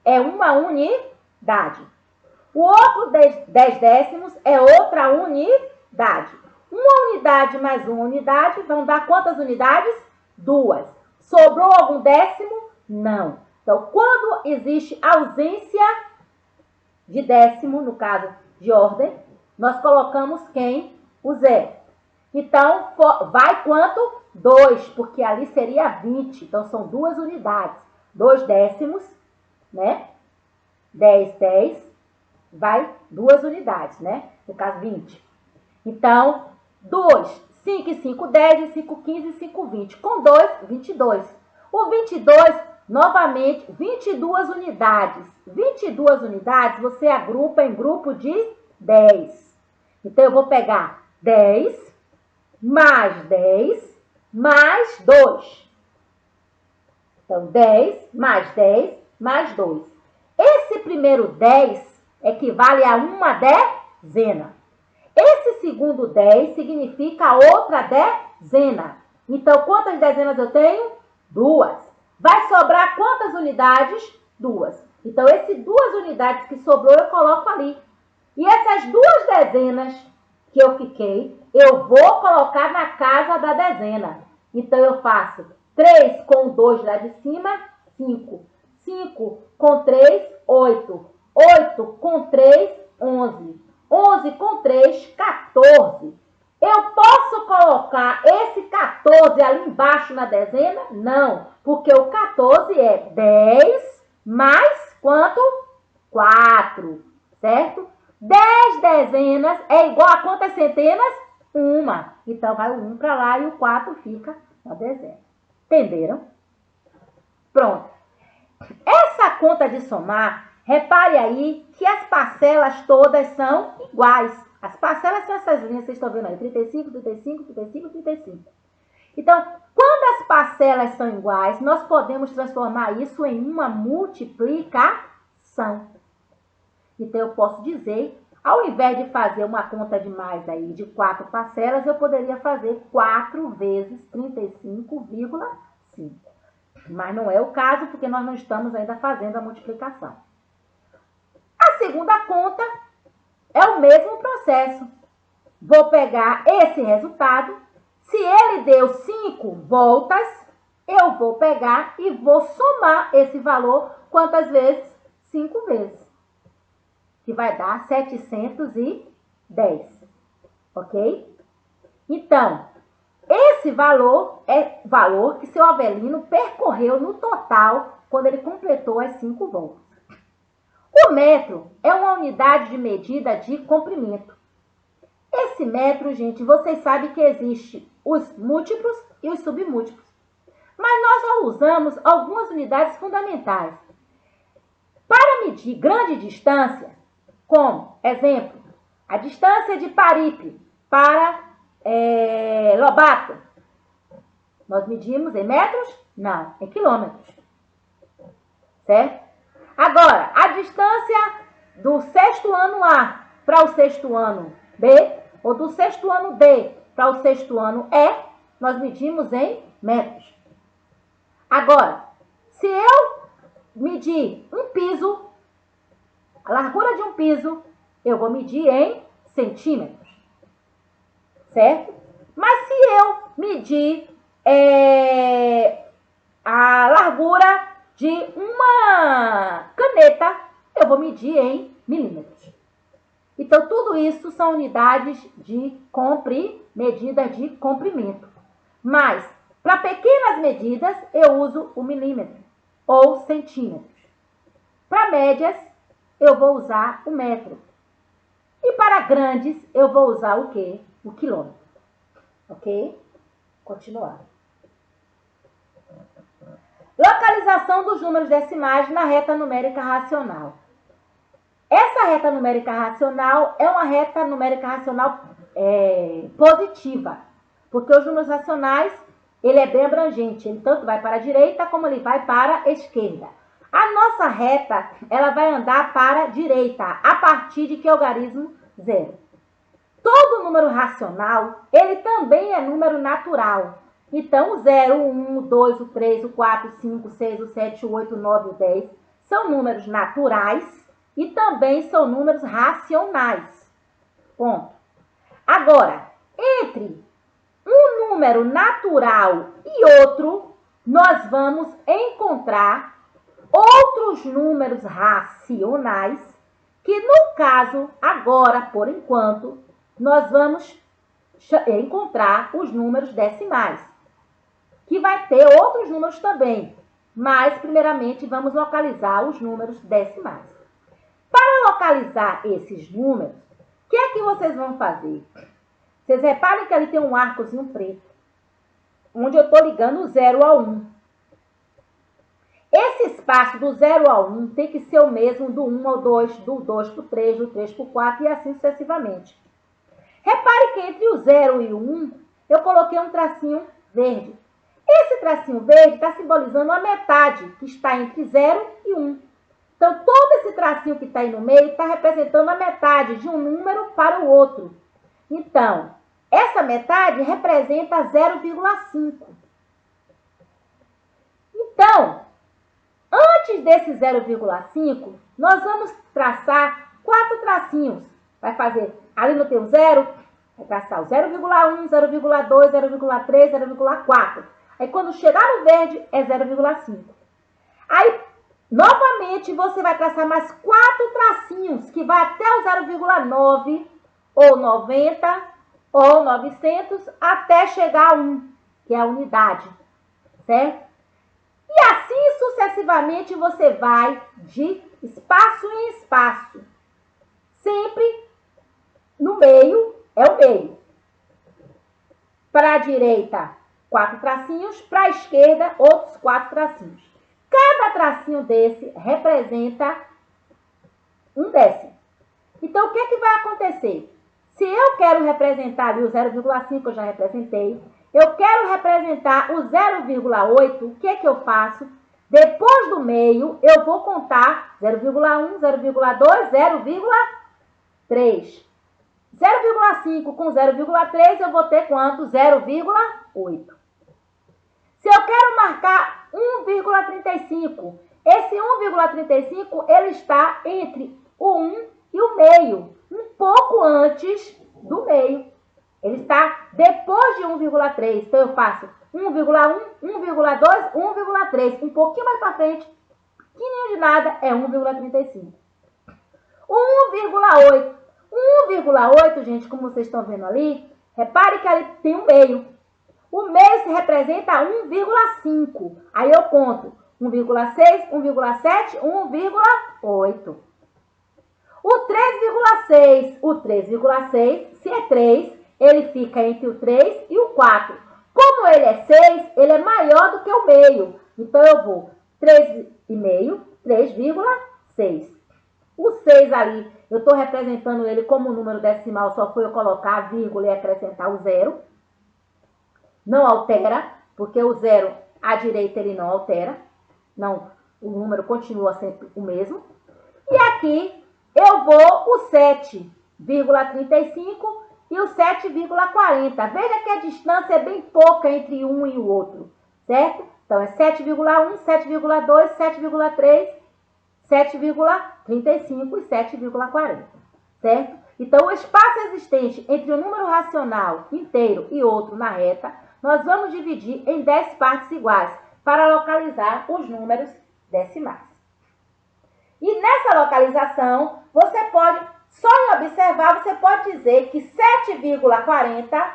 é uma unidade. O outro 10 décimos é outra unidade. Uma unidade mais uma unidade vão dar quantas unidades? 2. Sobrou algum décimo? Não. Então, quando existe ausência de décimo, no caso de ordem, nós colocamos quem? O zero. Então, vai quanto? 2, porque ali seria 20. Então, são 2 unidades. 2 décimos, né? 10, 10, vai 2 unidades, né? No caso, 20. Então, 2, 5 e 5, 10, e 5, 15 e 5, 20. Com 2, 22. O 22, novamente, 22 unidades. 22 unidades, você agrupa em grupo de 10. Então, eu vou pegar 10, mais 10, mais 2. Então, 10, mais 10, mais 2. Esse primeiro 10 equivale a uma dezena. Esse segundo 10 significa outra dezena. Então, quantas dezenas eu tenho? 2. Vai sobrar quantas unidades? 2. Então, essas 2 unidades que sobrou, eu coloco ali. E essas 2 dezenas que eu fiquei, eu vou colocar na casa da dezena. Então, eu faço 3 com 2 lá de cima, 5. 5 com 3, 8. 8 com 3, 11. 11 com 3, 14. Eu posso colocar esse 14 ali embaixo na dezena? Não, porque o 14 é 10 mais quanto? 4, certo? 10 dezenas é igual a quantas centenas? 1. Então, vai o 1 para lá e o 4 fica na dezena. Entenderam? Pronto. Essa conta de somar, repare aí que as parcelas todas são iguais. As parcelas são essas linhas, vocês estão vendo aí, 35, 35, 35, 35. Então, quando as parcelas são iguais, nós podemos transformar isso em uma multiplicação. Então, eu posso dizer, ao invés de fazer uma conta de mais aí de 4 parcelas, eu poderia fazer 4 vezes 35,5. Mas não é o caso, porque nós não estamos ainda fazendo a multiplicação. A segunda conta é o mesmo processo. Vou pegar esse resultado. Se ele deu 5 voltas, eu vou pegar e vou somar esse valor quantas vezes? 5 vezes. Que vai dar 710. Ok? Então, esse valor é o valor que seu Avelino percorreu no total quando ele completou as 5 voltas. O metro é uma unidade de medida de comprimento. Esse metro, gente, vocês sabem que existe os múltiplos e os submúltiplos. Mas nós só usamos algumas unidades fundamentais. Para medir grande distância, como, exemplo, a distância de Paripe para Lobato, nós medimos em metros? Não, em quilômetros. Certo? Agora, a distância do 6º ano A para o 6º ano B, ou do 6º ano D para o 6º ano E, nós medimos em metros. Agora, se eu medir um piso, a largura de um piso, eu vou medir em centímetros. Certo? Mas se eu medir a largura de uma caneta, eu vou medir em milímetros. Então, tudo isso são unidades de medida de comprimento. Mas, para pequenas medidas, eu uso o milímetro ou centímetros. Para médias, eu vou usar o metro. E para grandes, eu vou usar o quê? O quilômetro. Ok? Continuar. Localização dos números decimais na reta numérica racional. Essa reta numérica racional é uma reta numérica racional positiva, porque os números racionais, ele é bem abrangente, ele tanto vai para a direita como ele vai para a esquerda. A nossa reta, ela vai andar para a direita, a partir de que algarismo? 0. Todo número racional, ele também é número natural. Então, o 0, o 1, o 2, o 3, o 4, o 5, o 6, o 7, o 8, o 9 e o 10 são números naturais e também são números racionais. Ponto. Agora, entre um número natural e outro, nós vamos encontrar outros números racionais que, no caso, agora, por enquanto, nós vamos encontrar os números decimais, que vai ter outros números também, mas, primeiramente, vamos localizar os números decimais. Para localizar esses números, o que é que vocês vão fazer? Vocês reparem que ali tem um arcozinho preto, onde eu estou ligando o 0 ao 1. Esse espaço do 0 ao 1 tem que ser o mesmo do 1 ao 2, do 2 para o 3, do 3 para o 4 e assim sucessivamente. Repare que entre o 0 e o 1, eu coloquei um tracinho verde. Esse tracinho verde está simbolizando a metade que está entre 0 e 1. Então, todo esse tracinho que está aí no meio está representando a metade de um número para o outro. Então, essa metade representa 0,5. Então, antes desse 0,5, nós vamos traçar 4 tracinhos. Vai fazer, ali no teu 0, vai traçar o 0,1, 0,2, 0,3, 0,4. Aí, quando chegar no verde, é 0,5. Aí, novamente, você vai traçar mais 4 tracinhos, que vai até o 0,9, ou 90, ou 900, até chegar a 1, que é a unidade, certo? E assim sucessivamente você vai de espaço em espaço. Sempre no meio é o meio. Para a direita, 4 tracinhos. Para a esquerda, outros 4 tracinhos. Cada tracinho desse representa um décimo. Então, o que é que vai acontecer? Se eu quero representar ali o 0,5, eu já representei. Eu quero representar o 0,8, o que é que eu faço? Depois do meio, eu vou contar 0,1, 0,2, 0,3. 0,5 com 0,3, eu vou ter quanto? 0,8. Se eu quero marcar 1,35, esse 1,35, ele está entre o 1 e o meio, um pouco antes do meio. Ele está depois de 1,3. Então, eu faço 1,1, 1,2, 1,3. Um pouquinho mais para frente, pequenininho de nada, é 1,35. 1,8. 1,8, gente, como vocês estão vendo ali, repare que ali tem um meio. O meio se representa 1,5. Aí eu conto 1,6, 1,7, 1,8. O 3,6. O 3,6, se é 3, ele fica entre o 3 e o 4. Como ele é 6, ele é maior do que o meio. Então, eu vou 3,5, 3,6. O 6 ali, eu estou representando ele como número decimal, só foi eu colocar a vírgula e acrescentar o 0. Não altera, porque o 0 à direita ele não altera. Não, o número continua sempre o mesmo. E aqui eu vou o 7,35 e o 7,40. Veja que a distância é bem pouca entre um e o outro, certo? Então, é 7,1, 7,2, 7,3, 7,35 e 7,40, certo? Então, o espaço existente entre um número racional inteiro e outro na reta, nós vamos dividir em 10 partes iguais para localizar os números decimais. E nessa localização, você pode, só em observar, você pode dizer que 7,40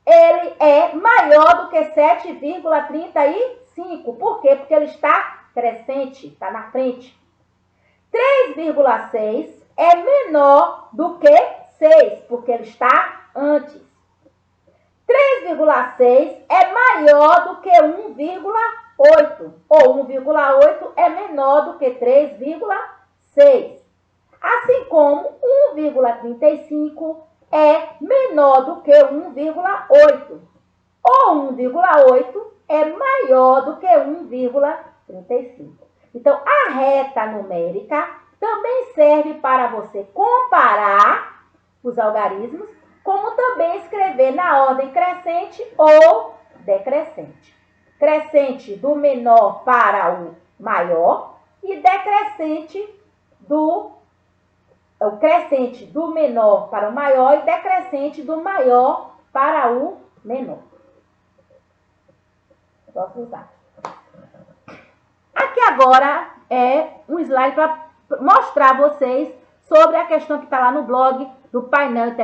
ele é maior do que 7,35. Por quê? Porque ele está crescente, está na frente. 3,6 é menor do que 6, porque ele está antes. 3,6 é maior do que 1,8, ou 1,8 é menor do que 3,6. Assim como 1,35 é menor do que 1,8, ou 1,8 é maior do que 1,35. Então, a reta numérica também serve para você comparar os algarismos, como também escrever na ordem crescente ou decrescente. Crescente do menor para o maior e decrescente o crescente do menor para o maior e decrescente do maior para o menor. Posso usar. Aqui agora é um slide para mostrar a vocês sobre a questão que está lá no blog do painel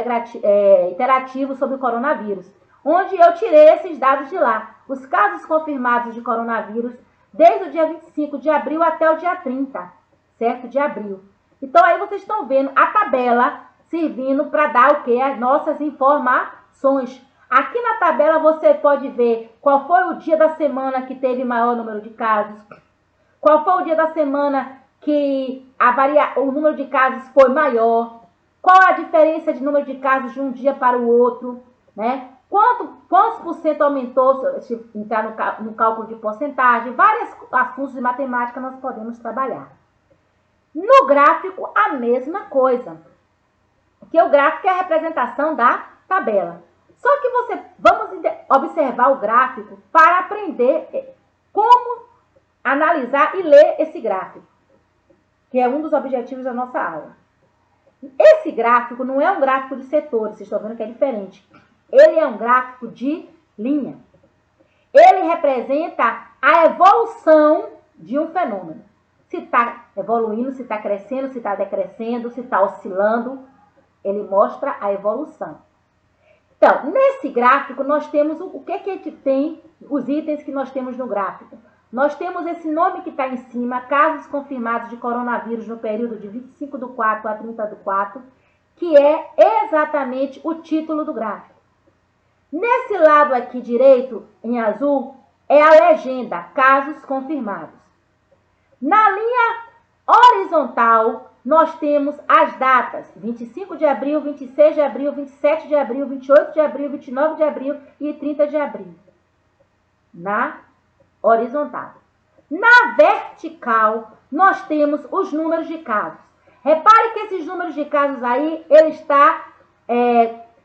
interativo sobre o coronavírus, onde eu tirei esses dados de lá. Os casos confirmados de coronavírus desde o dia 25 de abril até o dia 30, certo? De abril. Então, aí vocês estão vendo a tabela servindo para dar o quê? As nossas informações. Aqui na tabela você pode ver qual foi o dia da semana que teve maior número de casos, qual foi o dia da semana que o número de casos foi maior, qual a diferença de número de casos de um dia para o outro, né? Quantos por cento aumentou, se entrar no cálculo de porcentagem, vários assuntos de matemática nós podemos trabalhar. No gráfico, a mesma coisa, que o gráfico é a representação da tabela. Só que vamos observar o gráfico para aprender como analisar e ler esse gráfico, que é um dos objetivos da nossa aula. Esse gráfico não é um gráfico de setores, vocês estão vendo que é diferente. Ele é um gráfico de linha. Ele representa a evolução de um fenômeno. Se está evoluindo, se está crescendo, se está decrescendo, se está oscilando, ele mostra a evolução. Então, nesse gráfico, nós temos o que a gente tem, os itens que nós temos no gráfico. Nós temos esse nome que está em cima, casos confirmados de coronavírus no período de 25/4 a 30/4, que é exatamente o título do gráfico. Nesse lado aqui direito, em azul, é a legenda, casos confirmados. Na linha horizontal, nós temos as datas, 25 de abril, 26 de abril, 27 de abril, 28 de abril, 29 de abril e 30 de abril. Na horizontal. Na vertical, nós temos os números de casos. Repare que esses números de casos aí, ele está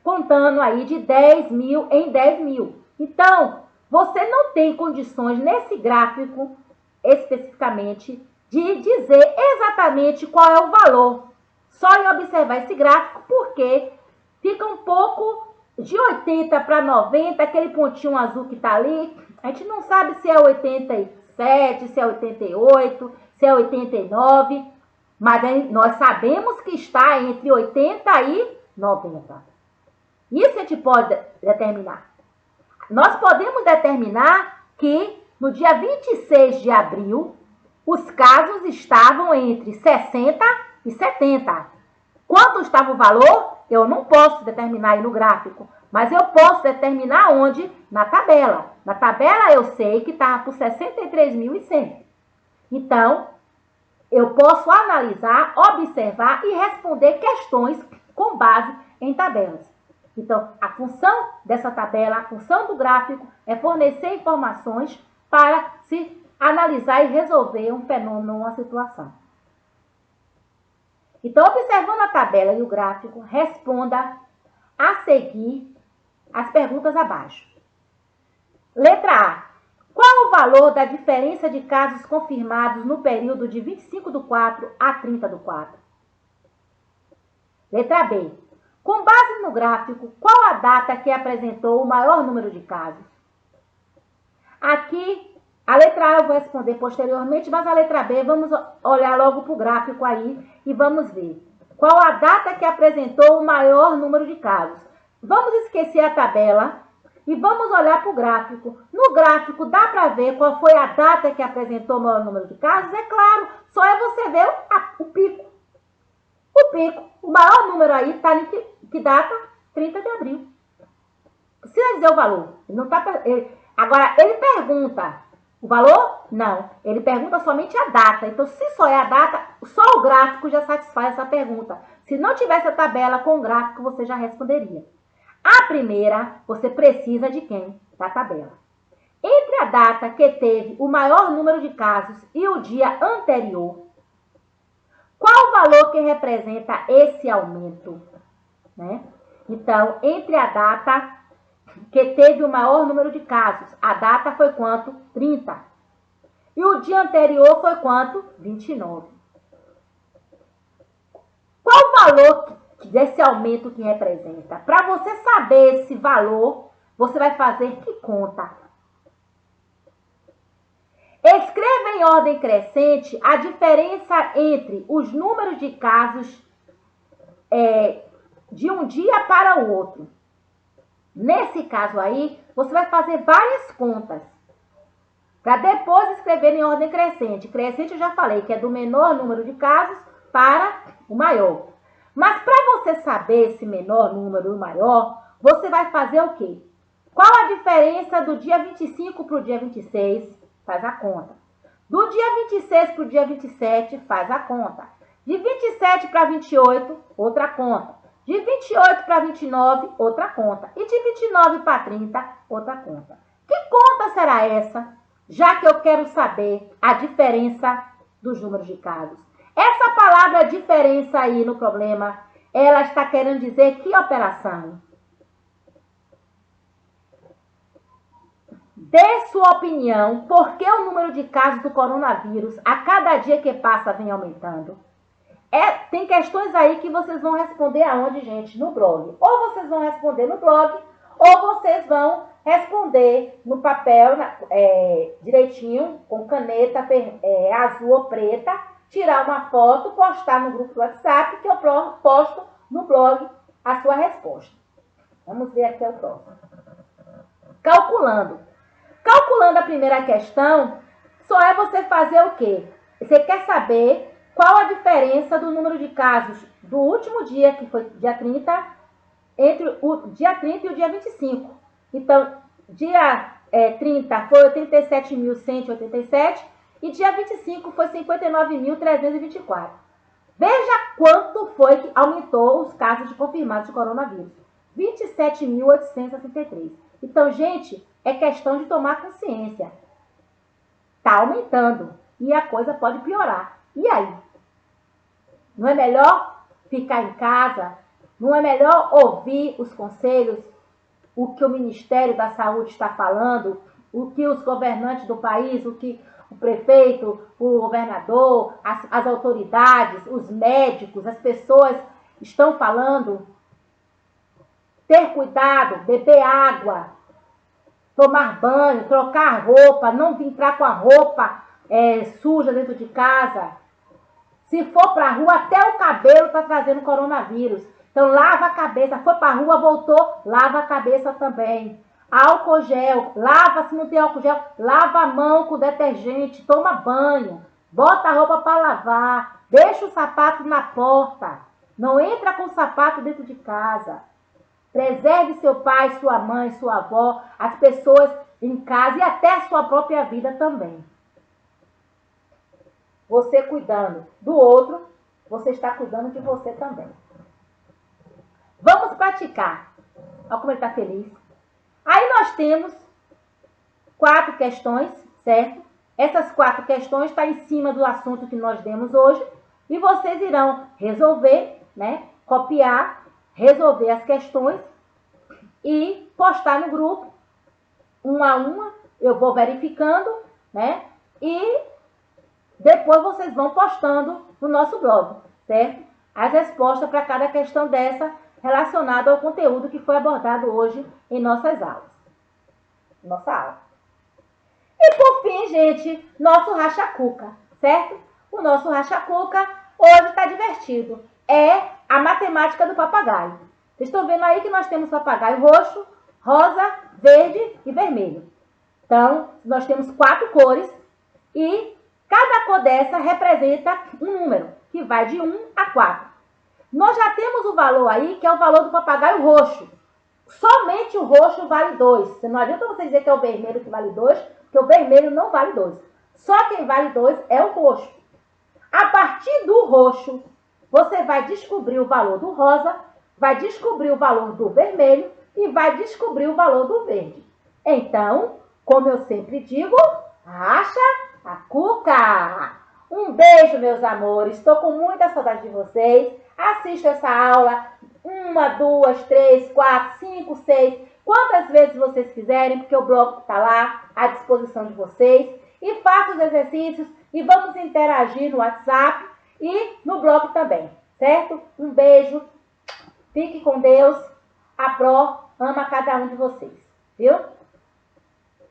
contando aí de 10 mil em 10 mil. Então, você não tem condições nesse gráfico, especificamente, de dizer exatamente qual é o valor. Só em observar esse gráfico, porque fica um pouco de 80 para 90, aquele pontinho azul que está ali, a gente não sabe se é 87, se é 88, se é 89, mas nós sabemos que está entre 80 e 90. Isso a gente pode determinar. Nós podemos determinar que no dia 26 de abril, os casos estavam entre 60 e 70. Quanto estava o valor? Eu não posso determinar aí no gráfico, mas eu posso determinar onde? Na tabela. Na tabela eu sei que estava por 63.100. Então, eu posso analisar, observar e responder questões com base em tabelas. Então, a função dessa tabela, a função do gráfico é fornecer informações para se analisar e resolver um fenômeno ou uma situação. Então, observando a tabela e o gráfico, responda a seguir as perguntas abaixo. Letra A. Qual o valor da diferença de casos confirmados no período de 25/4 a 30/4? Letra B. Com base no gráfico, qual a data que apresentou o maior número de casos? Aqui, a letra A eu vou responder posteriormente, mas a letra B, vamos olhar logo para o gráfico aí e vamos ver. Qual a data que apresentou o maior número de casos? Vamos esquecer a tabela e vamos olhar para o gráfico. No gráfico, dá para ver qual foi a data que apresentou o maior número de casos? É claro, só é você ver o pico. O pico, o maior número aí está em que data? 30 de abril. Precisa dizer o valor. Não tá, agora, ele pergunta o valor? Não. Ele pergunta somente a data. Então, se só é a data, só o gráfico já satisfaz essa pergunta. Se não tivesse a tabela com o gráfico, você já responderia. A primeira, você precisa de quem? Da tabela. Entre a data que teve o maior número de casos e o dia anterior, qual o valor que representa esse aumento? né? Então, entre a data que teve o maior número de casos, a data foi quanto? 30. E o dia anterior foi quanto? 29. Qual o valor desse aumento que representa? Para você saber esse valor, você vai fazer que conta? Escreva em ordem crescente a diferença entre os números de casos de um dia para o outro. Nesse caso aí, você vai fazer várias contas para depois escrever em ordem crescente. Crescente eu já falei que é do menor número de casos para o maior. Mas para você saber esse menor número e o maior, você vai fazer o quê? Qual a diferença do dia 25 para o dia 26? Faz a conta. Do dia 26 para o dia 27, faz a conta. De 27 para 28, outra conta. De 28 para 29, outra conta. E de 29 para 30, outra conta. Que conta será essa? Já que eu quero saber a diferença dos números de casos. Essa palavra diferença aí no problema, ela está querendo dizer que operação? Dê sua opinião, por que o número de casos do coronavírus a cada dia que passa vem aumentando? Tem questões aí que vocês vão responder aonde, gente? No blog. Ou vocês vão responder no blog, ou vocês vão responder no papel direitinho, com caneta azul ou preta, tirar uma foto, postar no grupo do WhatsApp, que eu posto no blog a sua resposta. Vamos ver aqui o próximo. Calculando. Calculando a primeira questão, só é você fazer o quê? Você quer saber qual a diferença do número de casos do último dia, que foi dia 30, entre o dia 30 e o dia 25. Então, dia 30 foi 87.187 e dia 25 foi 59.324. Veja quanto foi que aumentou os casos de confirmados de coronavírus. 27.863. Então, gente, é questão de tomar consciência. Está aumentando e a coisa pode piorar. E aí? Não é melhor ficar em casa? Não é melhor ouvir os conselhos, o que o Ministério da Saúde está falando, o que os governantes do país, o que o prefeito, o governador, as autoridades, os médicos, as pessoas estão falando? Ter cuidado, beber água, tomar banho, trocar roupa, não entrar com a roupa suja dentro de casa. Se for para a rua, até o cabelo está trazendo coronavírus. Então, lava a cabeça. Foi para a rua, voltou, lava a cabeça também. Álcool gel, lava, se não tem álcool gel, lava a mão com detergente, toma banho, bota a roupa para lavar, deixa o sapato na porta. Não entra com o sapato dentro de casa. Preserve seu pai, sua mãe, sua avó, as pessoas em casa e até a sua própria vida também. Você cuidando do outro, você está cuidando de você também. Vamos praticar. Olha como ele está feliz. Aí nós temos 4 questões, certo? Essas 4 questões estão em cima do assunto que nós demos hoje. E vocês irão resolver, né? Copiar, resolver as questões e postar no grupo, uma a uma. Eu vou verificando, né? E depois vocês vão postando no nosso blog, certo? As respostas para cada questão dessa relacionada ao conteúdo que foi abordado hoje em nossas aulas. Nossa aula. E por fim, gente, nosso racha-cuca, certo? O nosso racha-cuca hoje está divertido. É a matemática do papagaio. Vocês estão vendo aí que nós temos papagaio roxo, rosa, verde e vermelho. Então, nós temos 4 cores e cada cor dessa representa um número, que vai de 1 a 4. Nós já temos o valor aí, que é o valor do papagaio roxo. Somente o roxo vale 2. Não adianta você dizer que é o vermelho que vale 2, porque o vermelho não vale 2. Só quem vale 2 é o roxo. A partir do roxo, você vai descobrir o valor do rosa, vai descobrir o valor do vermelho e vai descobrir o valor do verde. Então, como eu sempre digo, racha a cuca! Um beijo, meus amores. Estou com muita saudade de vocês. Assista essa aula. uma, duas, três, quatro, cinco, seis, quantas vezes vocês quiserem, porque o bloco está lá à disposição de vocês. E façam os exercícios e vamos interagir no WhatsApp e no bloco também, certo? Um beijo, fique com Deus, a Pro ama cada um de vocês, viu?